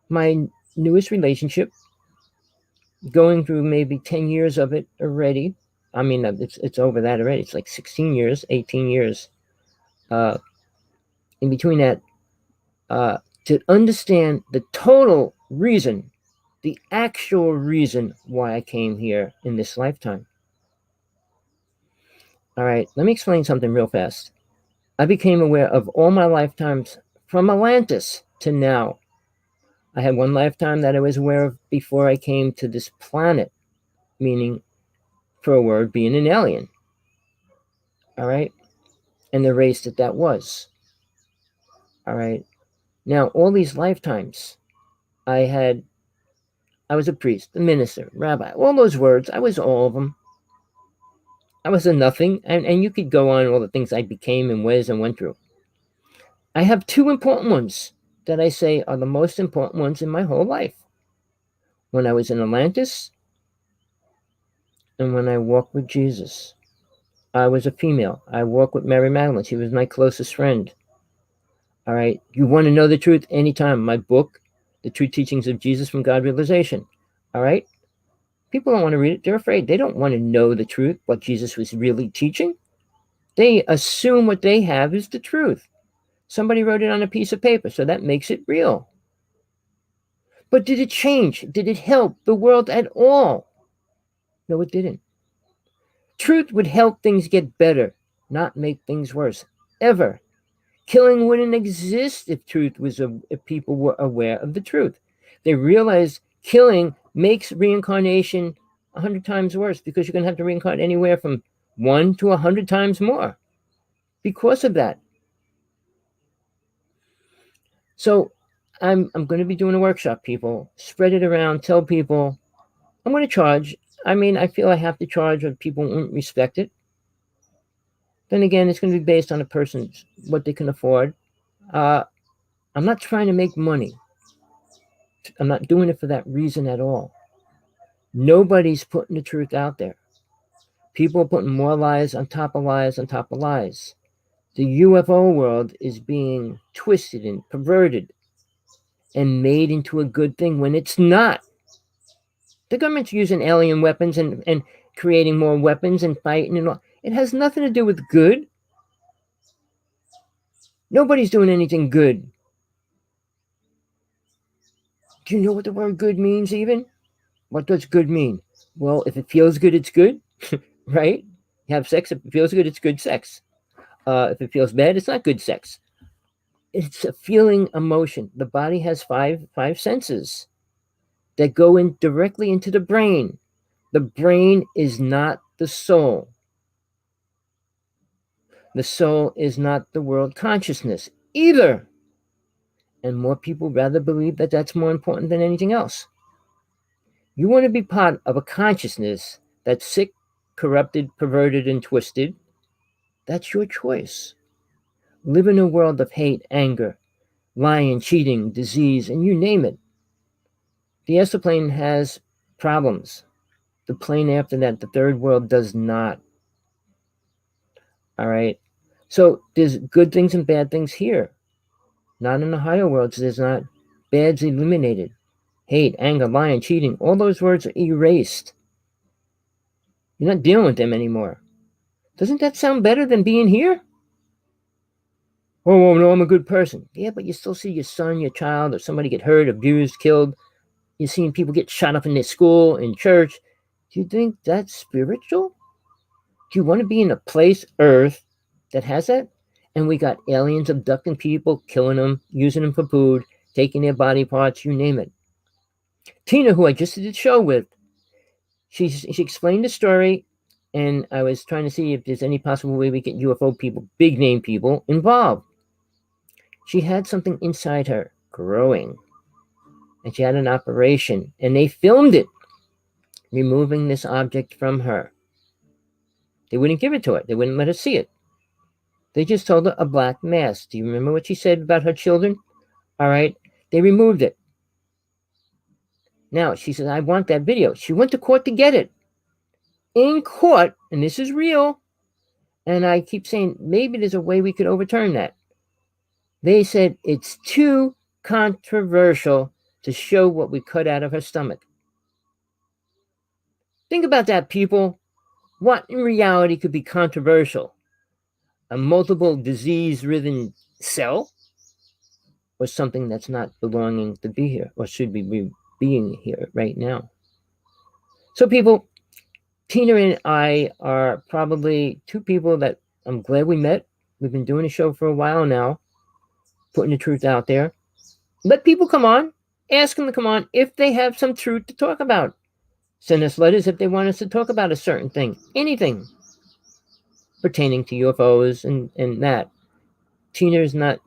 my newest relationship, going through maybe 10 years of it already. I mean, it's over that already. It's like 16 years, 18 years. In between that, to understand the total reason, the actual reason why I came here in this lifetime. All right, let me explain something real fast. I became aware of all my lifetimes from Atlantis to now. I had one lifetime that I was aware of before I came to this planet, meaning, for a word, being an alien. All right, and the race that was. All right, now all these lifetimes, I was a priest, a minister, rabbi, all those words. I was all of them. I was a nothing, and you could go on all the things I became and was and went through. I have two important ones that I say are the most important ones in my whole life. When I was in Atlantis and when I walked with Jesus. I was a female. I walked with Mary Magdalene. She was my closest friend. All right. You want to know the truth? Anytime. My book, The True Teachings of Jesus from God Realization. All right. People don't want to read it. They're afraid. They don't want to know the truth, what Jesus was really teaching. They assume what they have is the truth. Somebody wrote it on a piece of paper, so that makes it real. But did it change? Did it help the world at all? No, it didn't. Truth would help things get better, not make things worse. Ever. Killing wouldn't exist if if people were aware of the truth. They realize killing makes reincarnation 100 times worse, because you're going to have to reincarnate anywhere from 1 to 100 times more because of that. So I'm going to be doing a workshop, people. Spread it around. Tell people. I'm going to charge. I mean, I feel I have to charge, or people won't respect it. Then again, it's going to be based on a person's, what they can afford. I'm not trying to make money. I'm not doing it for that reason at all. Nobody's putting the truth out there. People are putting more lies on top of lies on top of lies. The UFO world is being twisted and perverted and made into a good thing when it's not. The government's using alien weapons and creating more weapons and fighting and all. It has nothing to do with good. Nobody's doing anything good. Do you know what the word good means even? What does good mean? Well, if it feels good, it's good, right? You have sex. If it feels good, it's good sex. If it feels bad, it's not good sex. It's a feeling emotion. The body has five senses that go in directly into the brain. The brain is not the soul. The soul is not the world consciousness either. And more people rather believe that that's more important than anything else. You want to be part of a consciousness that's sick, corrupted, perverted, and twisted. That's your choice. Live in a world of hate, anger, lying, cheating, disease, and you name it. The ESTA plane has problems. The plane after that, the third world, does not. All right. So there's good things and bad things here. Not in the higher worlds. There's not. Bad's eliminated. Hate, anger, lying, cheating, all those words are erased. You're not dealing with them anymore. Doesn't that sound better than being here? Oh, no, I'm a good person. Yeah, but you still see your son, your child, or somebody get hurt, abused, killed. You're seeing people get shot up in their school, in church. Do you think that's spiritual? Do you want to be in a place, Earth, that has that? And we got aliens abducting people, killing them, using them for food, taking their body parts, you name it. Tina, who I just did the show with, she explained the story, and I was trying to see if there's any possible way we get UFO people, big name people, involved. She had something inside her growing, and she had an operation, and they filmed it, removing this object from her. They wouldn't give it to her. They wouldn't let her see it. They just told her a black mass. Do you remember what she said about her children? All right. They removed it. Now, she said, I want that video. She went to court to get it. In court, and this is real, and I keep saying maybe there's a way we could overturn that. They said it's too controversial to show what we cut out of her stomach. Think about that, people. What in reality could be controversial? A multiple disease-ridden cell? Or something that's not belonging to be here, or should be being here right now? So, people, Tina and I are probably two people that I'm glad we met. We've been doing a show for a while now, putting the truth out there. Let people come on. Ask them to come on if they have some truth to talk about. Send us letters if they want us to talk about a certain thing. Anything pertaining to UFOs and that. Tina is not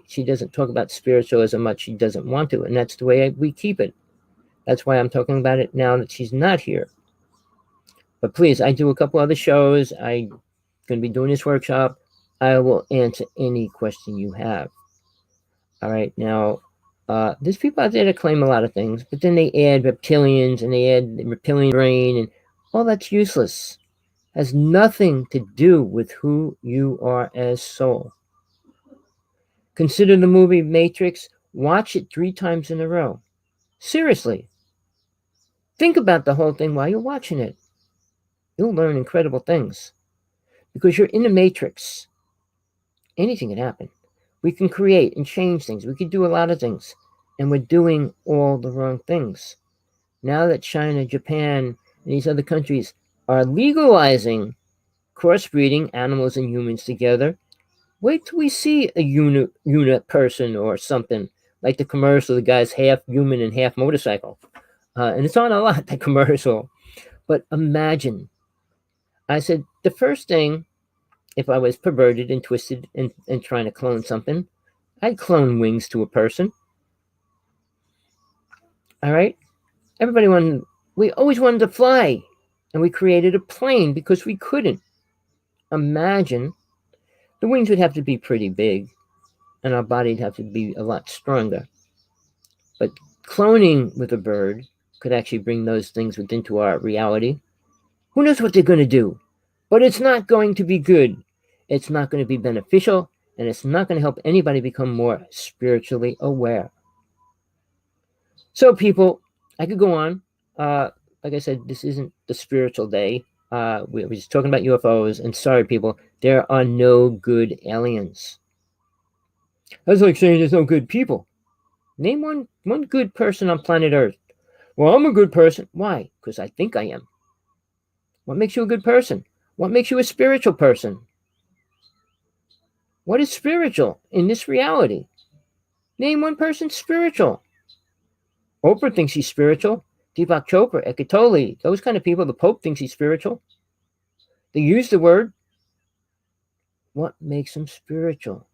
she doesn't talk about spiritualism much. She doesn't want to, and that's the way we keep it. That's why I'm talking about it now that she's not here. But please, I do a couple other shows. I'm going to be doing this workshop. I will answer any question you have. All right, now, there's people out there that claim a lot of things, but then they add reptilians and they add the reptilian brain, and all that's useless. Has nothing to do with who you are as soul. Consider the movie Matrix. Watch it 3 times in a row. Seriously. Think about the whole thing while you're watching it. You'll learn incredible things. Because you're in the Matrix. Anything can happen. We can create and change things. We can do a lot of things. And we're doing all the wrong things. Now that China, Japan, and these other countries are legalizing crossbreeding animals and humans together, wait till we see a unit person or something like the commercial. The guy's half human and half motorcycle, and it's on a lot, that commercial. But imagine, I said the first thing, if I was perverted and twisted and trying to clone something, I'd clone wings to a person. All right, we always wanted to fly, and we created a plane because we couldn't. Imagine. The wings would have to be pretty big, and our body'd have to be a lot stronger. But cloning with a bird could actually bring those things into our reality. Who knows what they're going to do? But it's not going to be good. It's not going to be beneficial, and it's not going to help anybody become more spiritually aware. So, people, I could go on. Like I said, this isn't the spiritual day. We're just talking about UFOs, and sorry, people, there are no good aliens. That's like saying there's no good people. Name one good person on planet Earth. Well, I'm a good person. Why? Because I think I am. What makes you a good person? What makes you a spiritual person? What is spiritual in this reality? Name one person spiritual. Oprah thinks he's spiritual. Deepak Chopra, Eckhart Tolle, those kind of people. The Pope thinks he's spiritual. They use the word. What makes them spiritual?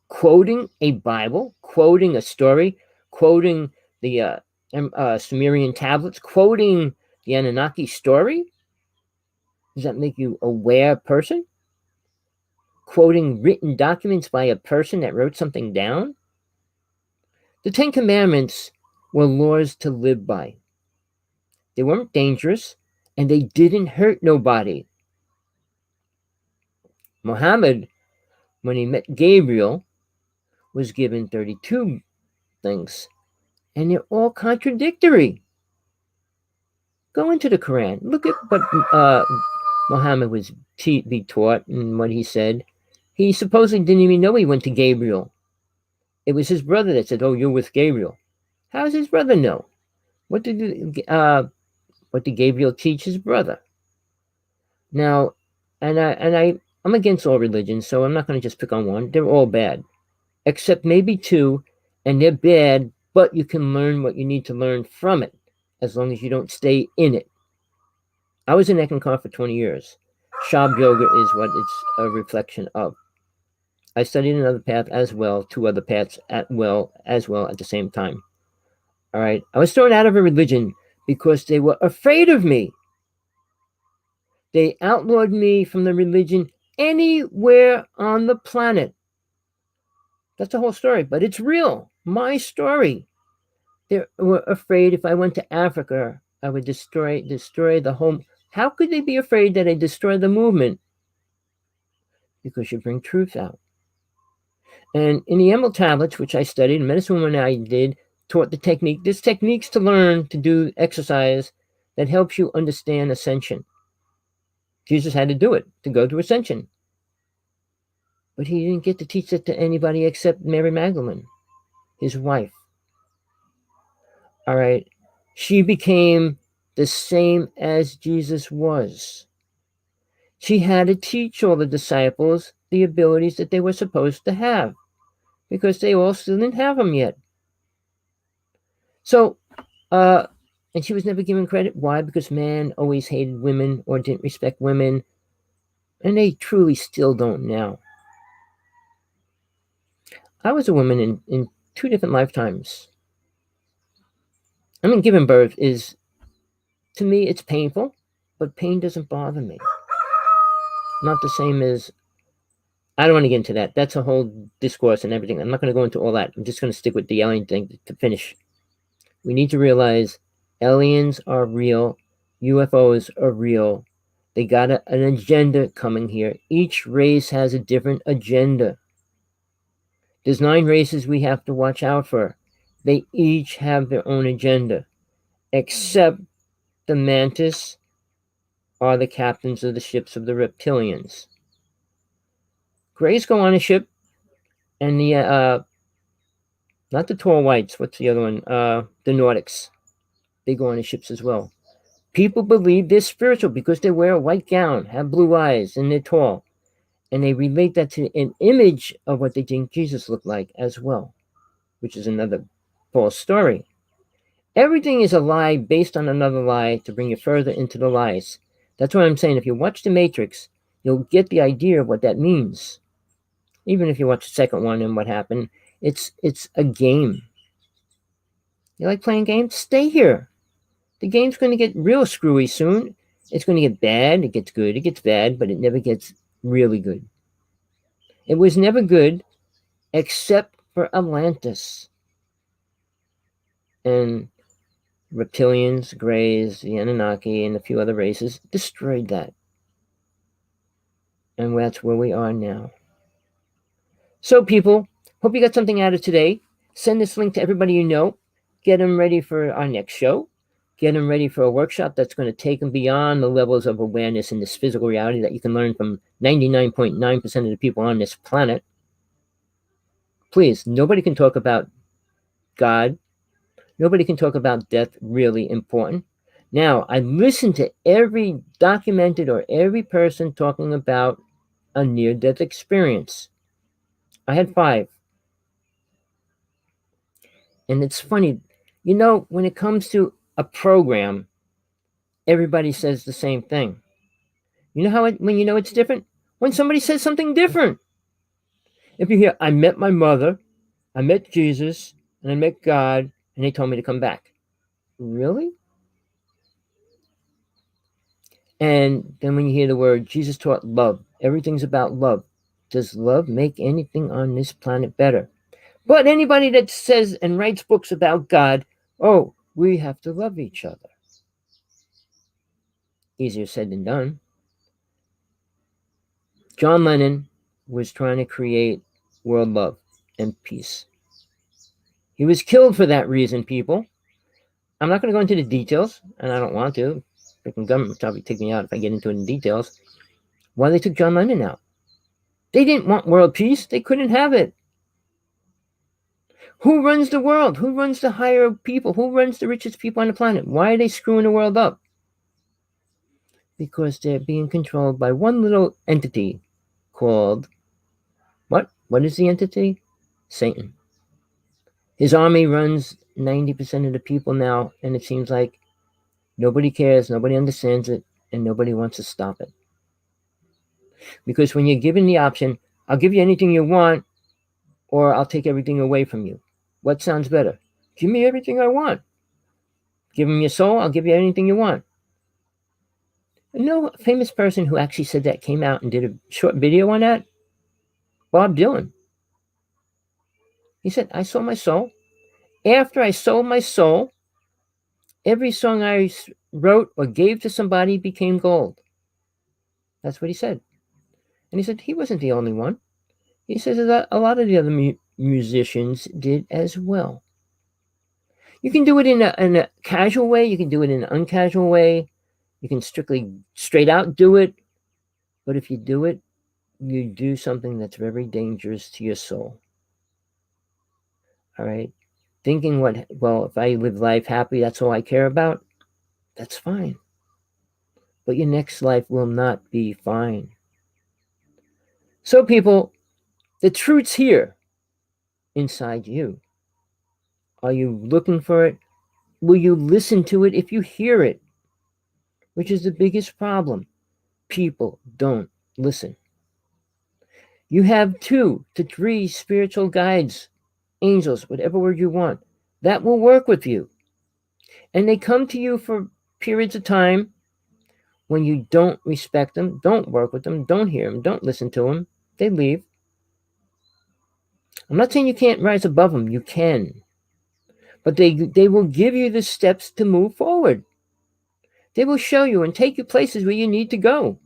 Quoting a Bible, quoting a story, quoting the Sumerian tablets, quoting the Anunnaki story? Does that make you a aware person? Quoting written documents by a person that wrote something down? The 10 Commandments were laws to live by. They weren't dangerous, and they didn't hurt nobody. Muhammad, when he met Gabriel, was given 32 things, and they're all contradictory. Go into the Quran. Look at what Muhammad was be taught and what he said. He supposedly didn't even know he went to Gabriel. It was his brother that said, "Oh, you're with Gabriel." How does his brother know? What did Gabriel teach his brother? Now, I'm against all religions, so I'm not going to just pick on one. They're all bad, except maybe two, and they're bad, but you can learn what you need to learn from it, as long as you don't stay in it. I was in Eckankar for 20 years. Shab Yoga is what it's a reflection of. I studied another path as well, two other paths at the same time. All right. I was thrown out of a religion because they were afraid of me. They outlawed me from the religion anywhere on the planet. That's the whole story, but it's real. My story. They were afraid if I went to Africa, I would destroy the home. How could they be afraid that I destroy the movement? Because you bring truth out. And in the Emerald Tablets, which I studied, and Medicine Woman I did, taught the technique. There's techniques to learn to do exercise that helps you understand ascension. Jesus had to do it to go to ascension. But he didn't get to teach it to anybody except Mary Magdalene, his wife. All right. She became the same as Jesus was. She had to teach all the disciples the abilities that they were supposed to have, because they all still didn't have them yet. So, and she was never given credit. Why? Because man always hated women or didn't respect women, and they truly still don't now. I was a woman in two different lifetimes. I mean, giving birth is, to me, it's painful, but pain doesn't bother me. Not the same as, I don't want to get into that. That's a whole discourse and everything. I'm not going to go into all that. I'm just going to stick with the alien thing to finish. We need to realize aliens are real. UFOs are real. They got an agenda coming here. Each race has a different agenda. There's 9 races we have to watch out for. They each have their own agenda, except the mantis are the captains of the ships of the reptilians. Greys go on a ship, and the not the tall whites. What's the other one? The Nordics. They go on the ships as well. People believe they're spiritual because they wear a white gown, have blue eyes, and they're tall. And they relate that to an image of what they think Jesus looked like as well, which is another false story. Everything is a lie based on another lie to bring you further into the lies. That's what I'm saying. If you watch The Matrix, you'll get the idea of what that means. Even if you watch the second one and what happened, it's a game. You like playing games? Stay here. The game's going to get real screwy soon. It's going to get bad. It gets good. It gets bad, but it never gets really good. It was never good except for Atlantis. And reptilians, greys, the Anunnaki, and a few other races destroyed that. And that's where we are now. So, people, hope you got something out of today. Send this link to everybody you know. Get them ready for our next show. Get them ready for a workshop that's going to take them beyond the levels of awareness in this physical reality that you can learn from 99.9% of the people on this planet. Please, nobody can talk about God. Nobody can talk about death, really important. Now, I listened to every documented or every person talking about a near-death experience. I had 5. And it's funny, when it comes to a program, everybody says the same thing. You know how when you know it's different? When somebody says something different. If you hear, I met my mother, I met Jesus, and I met God, and they told me to come back. Really? And then when you hear the word, Jesus taught love. Everything's about love. Does love make anything on this planet better? But anybody that says and writes books about God, oh, we have to love each other. Easier said than done. John Lennon was trying to create world love and peace. He was killed for that reason, people. I'm not going to go into the details, and I don't want to. Freaking government would probably take me out if I get into it in details. Why they took John Lennon out? They didn't want world peace. They couldn't have it. Who runs the world? Who runs the higher people? Who runs the richest people on the planet? Why are they screwing the world up? Because they're being controlled by one little entity called what? What is the entity? Satan. His army runs 90% of the people now, and it seems like nobody cares, nobody understands it, and nobody wants to stop it. Because when you're given the option, I'll give you anything you want, or I'll take everything away from you. What sounds better? Give me everything I want. Give him your soul, I'll give you anything you want. You know, a famous person who actually said that came out and did a short video on that? Bob Dylan. He said, I sold my soul. After I sold my soul, every song I wrote or gave to somebody became gold. That's what he said. And he said he wasn't the only one. He says that a lot of the other musicians did as well. You can do it in a casual way. You can do it in an uncasual way. You can straight out do it. But if you do it, you do something that's very dangerous to your soul. All right? Thinking if I live life happy, that's all I care about, that's fine. But your next life will not be fine. So, people, the truth's here inside you. Are you looking for it? Will you listen to it if you hear it? Which is the biggest problem. People don't listen. You have 2 to 3 spiritual guides, angels, whatever word you want, that will work with you. And they come to you for periods of time when you don't respect them, don't work with them, don't hear them, don't listen to them. They leave. I'm not saying you can't rise above them. You can. But they will give you the steps to move forward. They will show you and take you places where you need to go.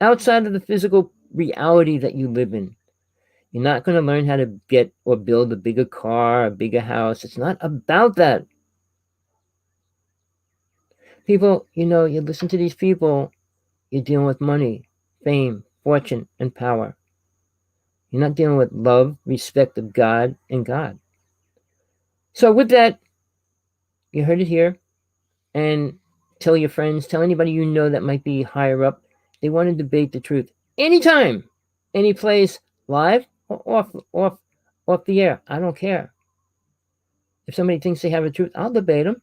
Outside of the physical reality that you live in. You're not going to learn how to get or build a bigger car, a bigger house. It's not about that. People, you listen to these people, you're dealing with money, fame, fortune, and power. You're not dealing with love, respect of God and God. So with that, you heard it here. And tell your friends, tell anybody you know that might be higher up. They want to debate the truth anytime, any place, live or off the air. I don't care. If somebody thinks they have the truth, I'll debate them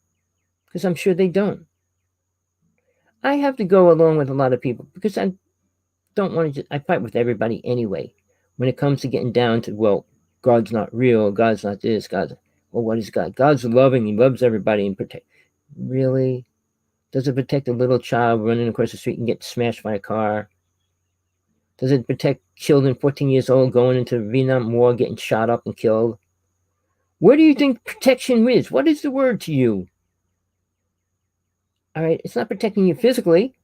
because I'm sure they don't. I have to go along with a lot of people because I don't want to. I fight with everybody anyway. When it comes to getting down to God's not real, God's not this, what is God? God's loving. He loves everybody and protect. Really? Does it protect a little child running across the street and get smashed by a car? Does it protect children 14 years old going into the Vietnam War, getting shot up and killed? Where do you think protection is? What is the word to you? All right, it's not protecting you physically.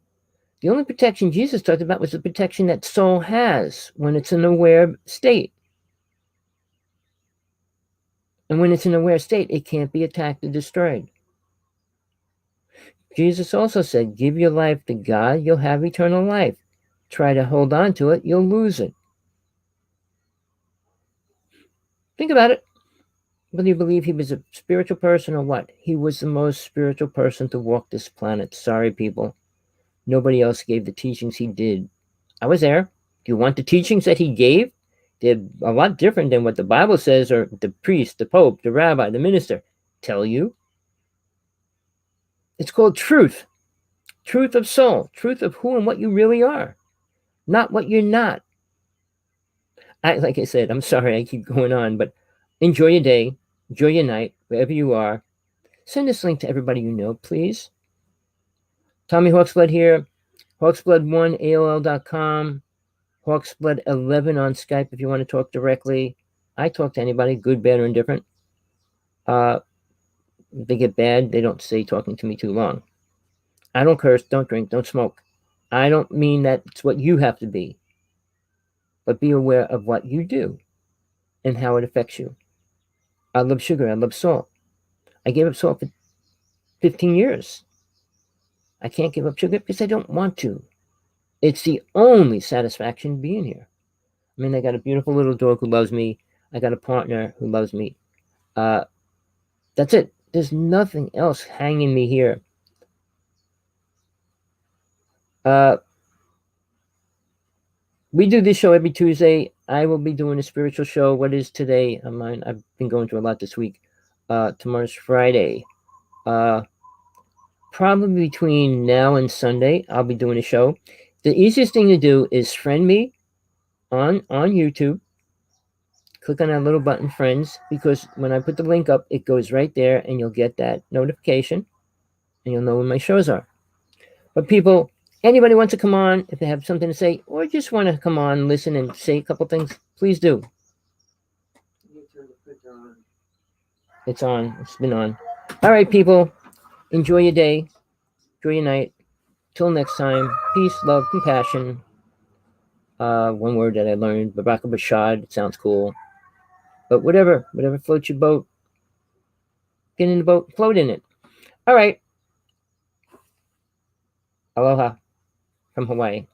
The only protection Jesus talked about was the protection that soul has when it's in an aware state. And when it's in an aware state, it can't be attacked or destroyed. Jesus also said, give your life to God, you'll have eternal life. Try to hold on to it, you'll lose it. Think about it. Whether you believe he was a spiritual person or what, he was the most spiritual person to walk this planet. Sorry, people. Nobody else gave the teachings he did. I was there. Do you want the teachings that he gave? They're a lot different than what the Bible says or the priest, the pope, the rabbi, the minister tell you. It's called truth. Truth of soul. Truth of who and what you really are. Not what you're not. Like I said, I'm sorry I keep going on, but enjoy your day. Enjoy your night, wherever you are. Send this link to everybody you know, please. Tommy Hawksblood here. Hawksblood1, AOL.com. Hawksblood11 on Skype if you want to talk directly. I talk to anybody, good, bad, or indifferent. If they get bad, they don't stay talking to me too long. I don't curse, don't drink, don't smoke. I don't mean that it's what you have to be. But be aware of what you do and how it affects you. I love sugar. I love salt. I gave up salt for 15 years. I can't give up sugar because I don't want to. It's the only satisfaction being here. I mean, I got a beautiful little dog who loves me. I got a partner who loves me. That's it. There's nothing else hanging me here. We do this show every Tuesday. I will be doing a spiritual show. What is today? I've been going through a lot this week. Tomorrow's Friday. Probably between now and Sunday, I'll be doing a show. The easiest thing to do is friend me on YouTube. Click on that little button, friends, because when I put the link up, it goes right there, and you'll get that notification, and you'll know when my shows are. But people, anybody wants to come on, if they have something to say, or just want to come on, listen, and say a couple things, please do. It's on. It's been on. All right, people. Enjoy your day. Enjoy your night. Till next time. Peace, love, compassion. One word that I learned, Baraka Bashad. It sounds cool. But whatever floats your boat. Get in the boat. Float in it. All right. Aloha from Hawaii.